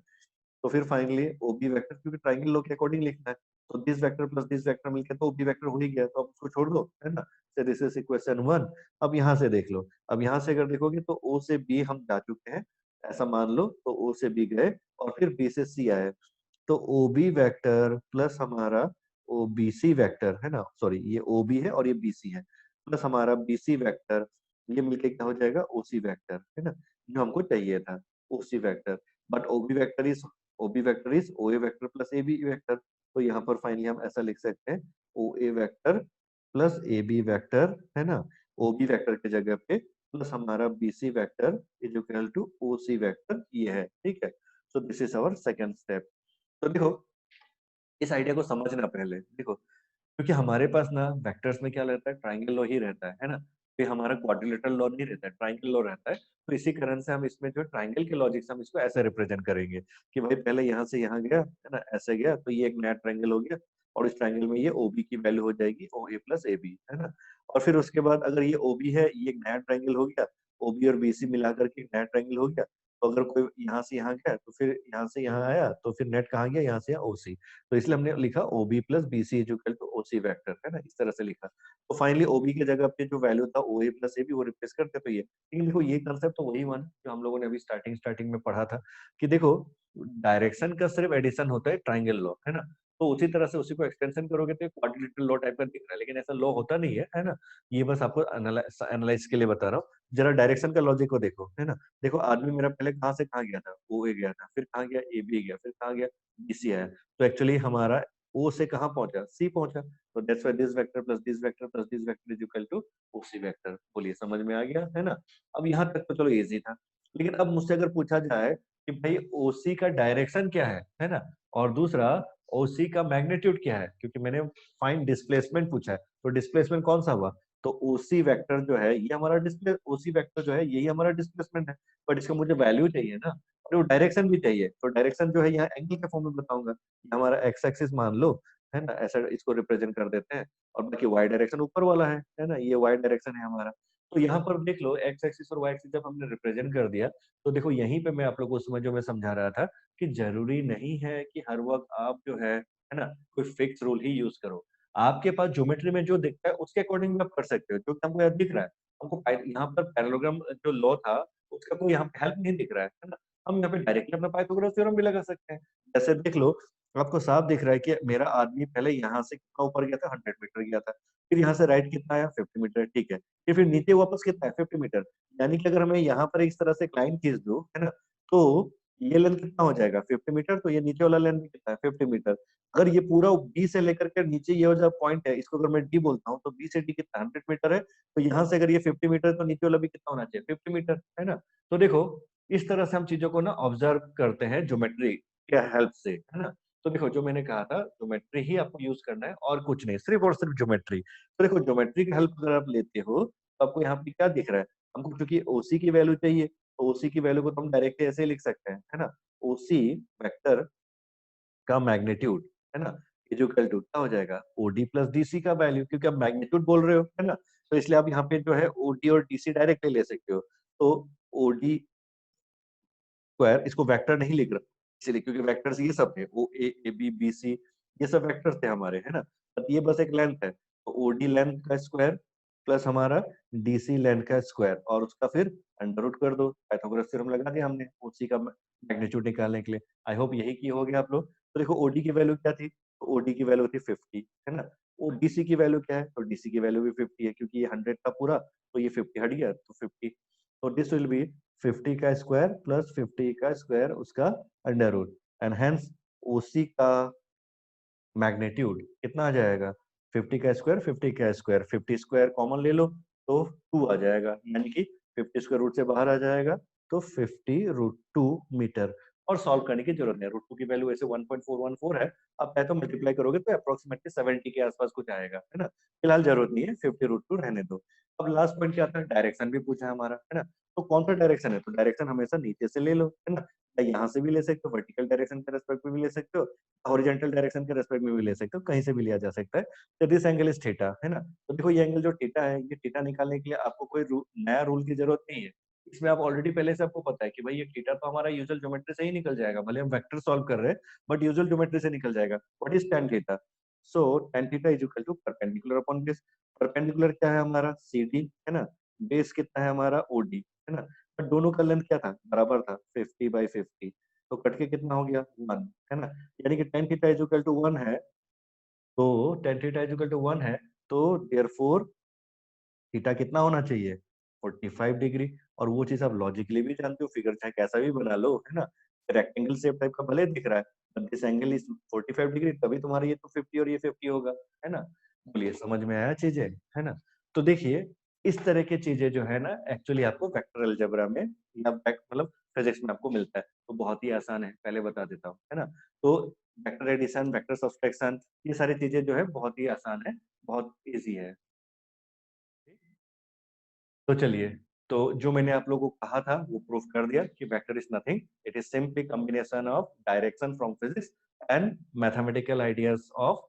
तो फिर फाइनली ओबी वेक्टर, क्योंकि ट्राइंगल लॉ के अकॉर्डिंग लिखना है, तो this vector plus this vector मिलकर तो ओबी वेक्टर हो ही गया, तो अब उसको छोड़ दो, है ना। Say this is equation 1। अब यहाँ से देख लो, अब यहाँ से अगर देखोगे तो ओ से बी हम जा चुके हैं, ऐसा मान लो। तो ओ से बी गए और फिर बी से सी आए, तो ओ बी वेक्टर प्लस हमारा ओ बी सी वेक्टर, है ना, सॉरी ये ओ बी है और ये बी सी है, प्लस हमारा बी सी वेक्टर, ये मिलके क्या हो जाएगा, ओ सी वेक्टर, है ना, जो हमको चाहिए था, O C vector. But O B vector is O A vector plus A B vector. तो यहाँ पर फाइनली हम ऐसा लिख सकते हैं, O A vector plus A B vector, है ना, ओ बी वेक्टर की जगह पे प्लस हमारा B C vector is equal to O C vector, ये है। ठीक है, so this is our second step. तो देखो, इस आइडिया को समझना पहले। देखो, क्योंकि हमारे पास ना वेक्टर्स में क्या रहता है, ट्राइंगल लॉ ही रहता है ना। फिर हमारा क्वाड्रिलेटरल लॉ नहीं रहता है, ट्राइंगल लॉ रहता है। तो इसी कारण से हम इसमें जो ट्राइंगल के लॉजिक से हम इसको ऐसे रिप्रेजेंट करेंगे कि भाई पहले यहाँ से यहाँ गया, है ना, ऐसे गया, तो ये एक नया ट्राइंगल हो गया। और इस ट्राइंगल में ये ओबी की वैल्यू हो जाएगी ओ ए प्लस ए बी, है ना। और फिर उसके बाद अगर ये ओबी है, ये एक नया ट्राइंगल हो गया, ओबी और बीसी मिलाकर के एक नया ट्राइंगल हो गया। तो अगर कोई यहाँ से यहाँ गया तो फिर यहाँ से यहाँ आया, तो फिर नेट कहाँ गया, यहाँ से ओसी। तो इसलिए हमने लिखा OB plus BC is equal to OC vector, है ना, इस तरह से लिखा। तो फाइनली OB की जगह पे जो वैल्यू था OA प्लस AB वो रिप्लेस करते तो ये। लेकिन देखो, ये कंसेप्ट तो वही हुआ ना जो हम लोगों ने अभी स्टार्टिंग स्टार्टिंग में पढ़ा था, कि देखो डायरेक्शन का सिर्फ एडिशन होता है ट्राइंगल लॉ, है ना। तो उसी तरह से उसी को एक्सटेंशन करोगे तो क्वाड्रिलेटरल लॉ टाइप का दिख रहा है, लेकिन ऐसा लॉ होता नहीं है ना। ये बस आपको एनालाइज के लिए बता रहा हूँ। जरा डायरेक्शन का लॉजिक को देखो, है ना। देखो, आदमी मेरा पहले कहाँ से कहाँ गया था, OA गया था, फिर कहाँ गया, AB गया, फिर कहाँ गया, BC आया। तो एक्चुअली हमारा ओ से कहाँ पहुंचा, सी पहुंचा। तो that's why this vector plus this vector plus this vector is equal to OC vector. बोलिए, समझ में आ गया, है ना। अब यहाँ तक तो चलो इजी था। लेकिन अब मुझसे अगर पूछा जाए कि भाई ओसी का डायरेक्शन क्या है ना, और दूसरा ओसी का मैग्नीट्यूड क्या है, क्योंकि मैंने फाइंड डिस्प्लेसमेंट पूछा है, तो डिस्प्लेसमेंट कौन सा हुआ, तो ओसी वेक्टर जो है ये हमारा डिस्प्ले ओसी वेक्टर जो है यही हमारा डिस्प्लेसमेंट है। बट इसका मुझे वैल्यू चाहिए ना, और वो डायरेक्शन भी चाहिए। तो डायरेक्शन जो है यहाँ एंगल के फॉर्म में बताऊंगा, ये हमारा एक्स एक्सिस मान लो, है ना, ऐसा इसको रिप्रेजेंट कर देते हैं। और बाकी वाई डायरेक्शन ऊपर वाला है ना, ये वाई डायरेक्शन है हमारा। तो यहाँ पर देख लो एक्स एक्सिस और वाई एक्सिस जब हमने रिप्रेजेंट कर दिया, तो देखो यहीं पे मैं आप लोगों को उसमें जो मैं समझा रहा था कि जरूरी नहीं है कि हर वक्त आप जो है ना, कोई फिक्स रूल ही यूज करो। आपके पास ज्योमेट्री में जो दिखता है उसके अकॉर्डिंग भी आप कर सकते हो, जो कि हमको यहाँ दिख रहा है। हमको यहाँ पर पैरेललोग्राम जो लॉ था उसका कोई यहाँ पे हेल्प नहीं दिख रहा है ना। हम यहाँ पे डायरेक्टली अपना पाइथागोरस थ्योरम भी लगा सकते हैं। जैसे देख लो, आपको साफ दिख रहा है कि मेरा आदमी पहले यहाँ से कितना ऊपर गया था, 100 मीटर गया था, फिर यहाँ से राइट कितना आया, 50 मीटर, ठीक है, फिर नीचे वापस कितना है, 50 मीटर। यानी कि अगर हमें यहाँ पर इस तरह से एक लाइन खींच दो, है ना, तो ये लेंथ कितना हो जाएगा, 50 मीटर, तो ये नीचे वाला लेंथ भी कितना है, 50 मीटर। अगर ये पूरा बी से लेकर के नीचे ये जो पॉइंट है, इसको अगर मैं डी बोलता हूँ, तो बी से डी कितना, 100 मीटर है, तो यहाँ से अगर ये 50 मीटर, तो नीचे वाला भी कितना होना चाहिए, 50 मीटर, है ना। तो देखो, इस तरह से हम चीजों को ना ऑब्जर्व करते हैं ज्योमेट्री के हेल्प से, है ना। तो देखो, जो मैंने कहा था, ज्योमेट्री ही आपको यूज करना है और कुछ नहीं, सिर्फ और सिर्फ ज्योमेट्री। तो देखो, ज्योमेट्री की हेल्प अगर आप लेते हो, तो आपको यहाँ पे क्या दिख रहा है, हमको क्योंकि ओसी की वैल्यू चाहिए, तो ओसी की वैल्यू को तो हम डायरेक्टली ऐसे ही लिख सकते हैं, है ना। ओसी वेक्टर का मैग्नीट्यूड, है ना, इक्वल टू क्या हो जाएगा, ओडी प्लस डीसी का वैल्यू, क्योंकि आप मैग्नीट्यूड बोल रहे हो, है ना। तो इसलिए आप यहाँ पे जो है ओडी और डीसी डायरेक्टली ले सकते हो। तो ओडी स्क्वायर, इसको वेक्टर नहीं लिख रहा इसलिए क्योंकि वेक्टर्स ये सब थे, ओ ए बी बी सी, ये सब वेक्टर्स थे हमारे, है ना। अब ये बस एक लेंथ है, तो ओडी लेंथ का स्क्वायर प्लस हमारा डीसी लेंथ का स्क्वायर, और उसका फिर अंडर रूट कर दो। पाइथागोरस थ्योरम लगा दिया हमने ओसी का मैग्नीट्यूड निकालने के लिए। आई होप यही की हो गया आप लोग। तो देखो, ओडी की वैल्यू क्या थी, तो ओडी की वैल्यू थी 50, है ना। ओ डीसी की वैल्यू क्या है, तो डीसी की वैल्यू भी 50 है, क्योंकि ये 100 था पूरा, तो ये 50 हट गया, तो 50। तो दिस विल बी 50 का स्क्वायर प्लस 50 का स्क्वायर, उसका अंडर रूट, एंड हेंस ओसी का मैग्नीट्यूड कितना आ जाएगा, 50 का स्क्वायर, 50 का स्क्वायर, 50 स्क्वायर कॉमन ले लो, तो 2 आ जाएगा, यानी कि 50 स्क्वायर रूट से बाहर आ जाएगा, तो 50√2 मीटर। और सॉल्व करने की जरूरत नहीं, √2 की वैल्यू ऐसे 1.414 है। आप चाहे तो मल्टीप्लाई करोगे तो अप्रोक्सीमेटली 70 के आसपास कुछ आएगा, है ना। फिलहाल जरूरत नहीं है, 50√2 रहने दो। अब लास्ट पॉइंट क्या आता है, डायरेक्शन भी पूछा है हमारा, है ना। तो कौन सा डायरेक्शन है, तो डायरेक्शन हमेशा नीचे से ले लो, है ना। या यहाँ से भी ले सकते हो, वर्टिकल डायरेक्शन के रेस्पेक्ट में भी ले सकते हो, हॉरिजॉन्टल डायरेक्शन के रेस्पेक्ट में भी ले सकते हो, कहीं से भी लिया जा सकता है। तो दिस एंगल इज थीटा, है ना। तो देखो, ये एंगल जो थीटा है, ये थीटा निकालने के लिए आपको कोई नया रूल की जरूरत नहीं है। इसमें आप ऑलरेडी पहले से आपको पता है कि भाई ये थीटा तो हमारा यूजुअल ज्योमेट्री से ही निकल जाएगा, भले हम वेक्टर सॉल्व कर रहे हैं, बट यूजुअल ज्योमेट्री से निकल जाएगा। What is tan theta, so tan theta is equal to perpendicular upon base. Perpendicular क्या है हमारा, CD, है ना। बेस कितना है हमारा, OD, है ना। बट दोनों का लेंथ क्या था, बराबर था, 50/50, तो कट के कितना हो गया, 1, है ना। यानी कि tan theta is equal to 1 है, तो tan theta is equal to 1 है, तो देयरफॉर थीटा कितना होना चाहिए, 45 डिग्री। और वो चीज आप लॉजिकली भी जानते हो, फिगर चाहे कैसा भी बना लो, है ना, रेक्टेंगल शेप टाइप का भले दिख रहा है, but this angle is 45 degree, तभी तुम्हारा ये तो 50 और ये 50 होगा, है ना। बोलिए, समझ में आया चीजें, है ना। तो देखिए, इस तरह की चीजें जो है ना, एक्चुअली आपको वेक्टर अलजेब्रा में या मतलब फिजिक्स में आपको मिलता है, तो बहुत ही आसान है, पहले बता देता हूँ, है ना। तो वेक्टर एडिशन, वेक्टर सब्सट्रैक्शन, ये सारी चीजें जो है बहुत ही आसान है, बहुत इजी है। तो चलिए, तो जो मैंने आप लोगों को कहा था वो प्रूफ कर दिया कि vector is nothing, it is simply combination of direction from physics and mathematical ideas of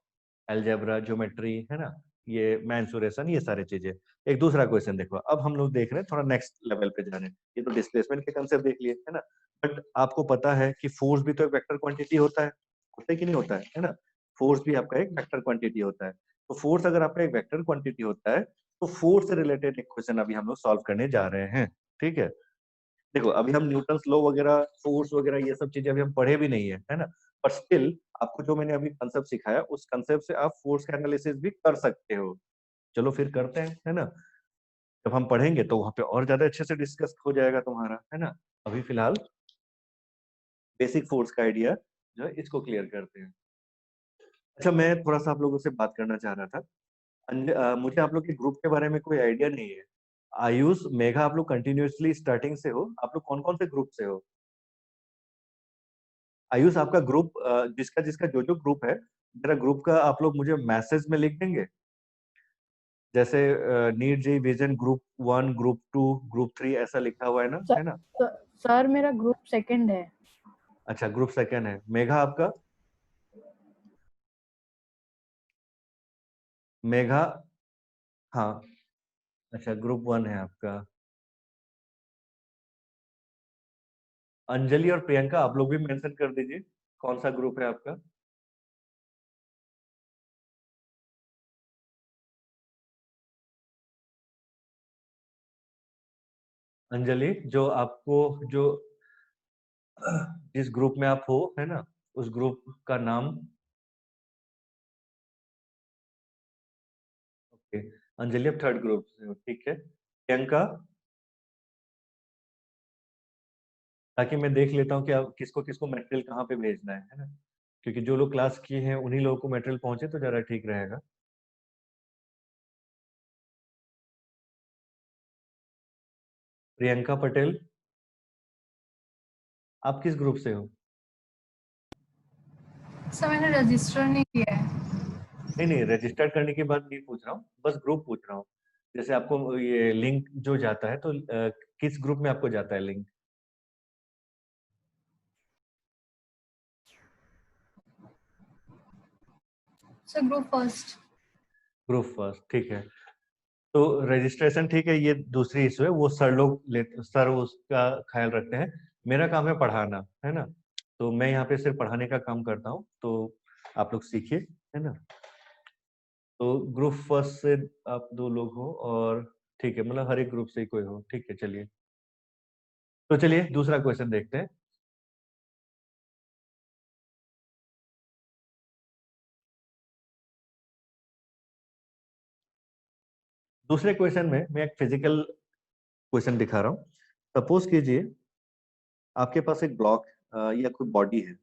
algebra, geometry, है ना, ये मेंसुरेशन, ये सारी चीजें। एक दूसरा क्वेश्चन देखो, अब हम लोग देख रहे हैं थोड़ा नेक्स्ट लेवल पे जा रहे हैं। ये तो डिस्प्लेसमेंट के कंसेप्ट देख लिए, है ना। बट आपको पता है कि फोर्स भी तो एक वेक्टर क्वांटिटी होता है कि नहीं होता है ना। फोर्स भी आपका एक वेक्टर क्वांटिटी होता है। तो फोर्स अगर आपका एक वेक्टर क्वांटिटी होता है, तो फोर्स से रिलेटेड एक क्वेश्चन अभी हम लोग सॉल्व करने जा रहे हैं, ठीक है। देखो, अभी हम न्यूटन्स लॉ वगैरह, फोर्स वगैरह, ये सब चीजें अभी हम पढ़े भी नहीं है ना। पर स्टिल आपको जो मैंने अभी कंसेप्ट सिखाया, उस कंसेप्ट से आप फोर्स का एनालिसिस भी कर सकते हो। चलो फिर करते हैं, है ना। जब हम पढ़ेंगे तो वहां पे और ज्यादा अच्छे से डिस्कस हो जाएगा तुम्हारा, है ना। अभी फिलहाल बेसिक फोर्स का आइडिया जो है इसको क्लियर करते हैं। अच्छा, मैं थोड़ा सा आप लोगों से बात करना चाह रहा था। मुझे आप लोग के ग्रुप के बारे में कोई आइडिया नहीं है। आयुष, मेघा, आप लोग कंटिन्यूअसली स्टार्टिंग से हो, आप लोग कौन कौन से ग्रुप से हो। आयुष, आपका ग्रुप, जिसका जिसका जो जो ग्रुप है, मेरा ग्रुप का आप लोग मुझे मैसेज में लिख देंगे। जैसे नीट जी विजन ग्रुप 1, ग्रुप 2, ग्रुप 3 ऐसा लिखा हुआ है ना, सर, है ना। सर मेरा ग्रुप सेकंड है। अच्छा, ग्रुप सेकंड है। मेघा आपका, मेघा, हाँ, अच्छा, ग्रुप 1 है आपका। अंजलि और प्रियंका, आप लोग भी मेंशन कर दीजिए कौन सा ग्रुप है आपका। अंजलि, जो आपको जो जिस ग्रुप में आप हो, है ना, उस ग्रुप का नाम। ओके, अंजलि आप थर्ड ग्रुप से हो, ठीक है। प्रियंका, ताकि मैं देख लेता हूँ कि आप किसको किसको मटेरियल कहाँ पे भेजना है ना, क्योंकि जो लोग क्लास किए हैं उन्हीं लोगों को मटेरियल पहुंचे तो ज्यादा ठीक रहेगा। प्रियंका पटेल, आप किस ग्रुप से हो? सर मैंने रजिस्टर नहीं किया है। नहीं नहीं, रजिस्टर करने की बात नहीं पूछ रहा हूँ, बस ग्रुप पूछ रहा हूँ। जैसे आपको ये लिंक जो जाता है तो किस ग्रुप में आपको जाता है link? Sir group first. Group first, ठीक है। तो रजिस्ट्रेशन ठीक है, ये दूसरी इशू है, वो सर लोग सर उसका ख्याल रखते हैं। मेरा काम है पढ़ाना, है ना। तो मैं यहाँ पे सिर्फ पढ़ाने का काम करता हूँ, तो आप लोग सीखिए, है ना। तो ग्रुप फर्स्ट से आप 2 लोग हो, और ठीक है, मतलब हर एक ग्रुप से ही कोई हो, ठीक है, चलिए। तो चलिए दूसरा क्वेश्चन देखते हैं। दूसरे क्वेश्चन में मैं एक फिजिकल क्वेश्चन दिखा रहा हूँ। सपोज कीजिए आपके पास एक ब्लॉक या कोई बॉडी है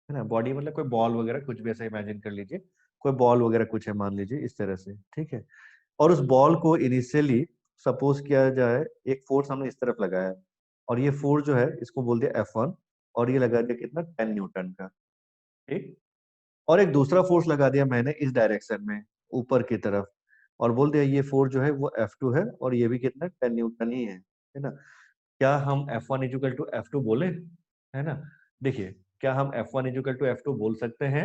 ना। बॉडी मतलब कोई बॉल वगैरह कुछ भी ऐसा इमेजिन कर लीजिए। कोई बॉल वगैरह कुछ है, मान लीजिए इस तरह से, ठीक है। और उस बॉल को इनिशियली सपोज किया जाए, एक फोर्स हमने इस तरफ लगाया, और ये फोर्स जो है इसको बोल दिया F1, और ये लगा दिया कितना, 10 न्यूटन का, ठीक। और एक दूसरा फोर्स लगा दिया मैंने इस डायरेक्शन में, ऊपर की तरफ, और बोल दिया ये फोर्स जो है वो F2 है, और ये भी कितना, 10 न्यूटन ही है ना। क्या हम F1 इक्वल टू F2 बोले, है ना। देखिए, क्या हम F1 इक्वल टू F2 बोल सकते हैं?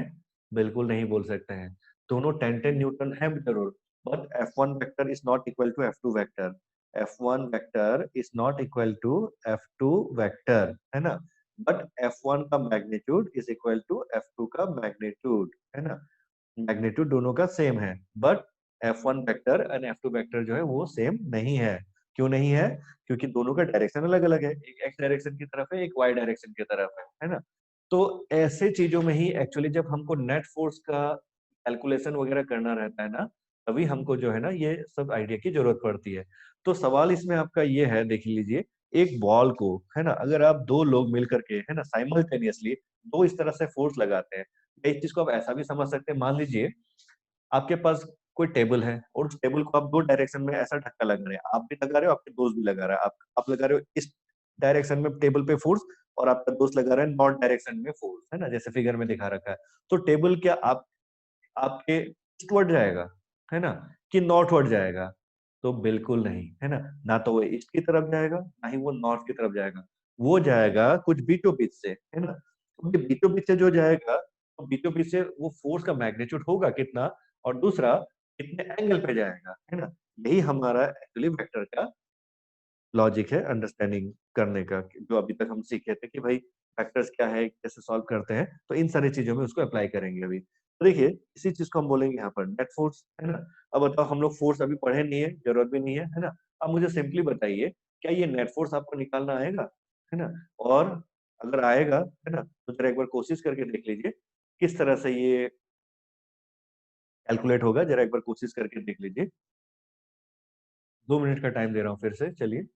बिल्कुल नहीं बोल सकते हैं। दोनों 10 न्यूटन है जरूर, but F1 vector is not equal to F2 vector. F1 vector is not equal to F2 vector, है ना। बट F1 का magnitude is equal to F2 का मैग्नीट्यूड, है ना। मैग्नीट्यूड दोनों का सेम है, but F1 vector and F2 vector जो है वो सेम नहीं है। क्यों नहीं है? क्योंकि दोनों का डायरेक्शन अलग अलग है, एक एक्स डायरेक्शन की तरफ है, एक वाई डायरेक्शन की तरफ है ना। तो ऐसे चीजों में ही एक्चुअली जब हमको नेट फोर्स का कैलकुलेशन वगैरह करना रहता है ना, तभी हमको जो है ना ये सब आइडिया की जरूरत पड़ती है। तो सवाल इसमें आपका ये है, देख लीजिए, एक बॉल को, है ना, अगर आप 2 लोग मिलकर के, है ना, साइमल्टेनियसली दो इस तरह से फोर्स लगाते हैं। एक चीज को आप ऐसा भी समझ सकते हैं, मान लीजिए आपके पास कोई टेबल है, और उस टेबल को आप 2 डायरेक्शन में ऐसा धक्का लगा रहे हैं, आप भी लगा रहे हो, आपके दोस्त भी लगा रहा है, आप लगा रहे हो इस डायरेक्शन में टेबल पे फोर्स, और आपका दोस्त लगा रहा है नॉर्थ डायरेक्शन में फोर्स, है ना, जैसे फिगर में दिखा रखा है। तो टेबल क्या आप आपके ईस्टवर्ड जाएगा, है ना, कि नॉर्थवर्ड जाएगा? तो बिल्कुल नहीं, है ना। ना तो वो ईस्ट की तरफ जाएगा, ना ही वो नॉर्थ की तरफ जाएगा। वो जाएगा कुछ बीचों बीच से, है ना। क्योंकि बीचों बीच से जो जाएगा, तो बीचों बीच से वो फोर्स का मैग्नीट्यूड होगा कितना, और दूसरा कितने एंगल पे जाएगा, है ना। यही हमारा एक्चुअली वेक्टर का लॉजिक है अंडरस्टैंडिंग करने का, जो अभी तक हम सीखे थे कि भाई फैक्टर्स क्या है, कैसे सॉल्व करते हैं, तो इन सारी चीजों में उसको अप्लाई करेंगे अभी। तो देखिए, इसी चीज को हम बोलेंगे यहाँ पर नेट फोर्स, है ना। अब बताओ, हम लोग फोर्स अभी पढ़े नहीं है, जरूरत भी नहीं है ना। अब मुझे सिंपली बताइए, क्या ये नेट फोर्स आपको निकालना आएगा, है ना। और अगर आएगा, है ना, तो जरा एक बार कोशिश करके देख लीजिए किस तरह से ये कैलकुलेट होगा, जरा एक बार कोशिश करके देख लीजिए। 2 मिनट का टाइम दे रहा हूँ फिर से, चलिए।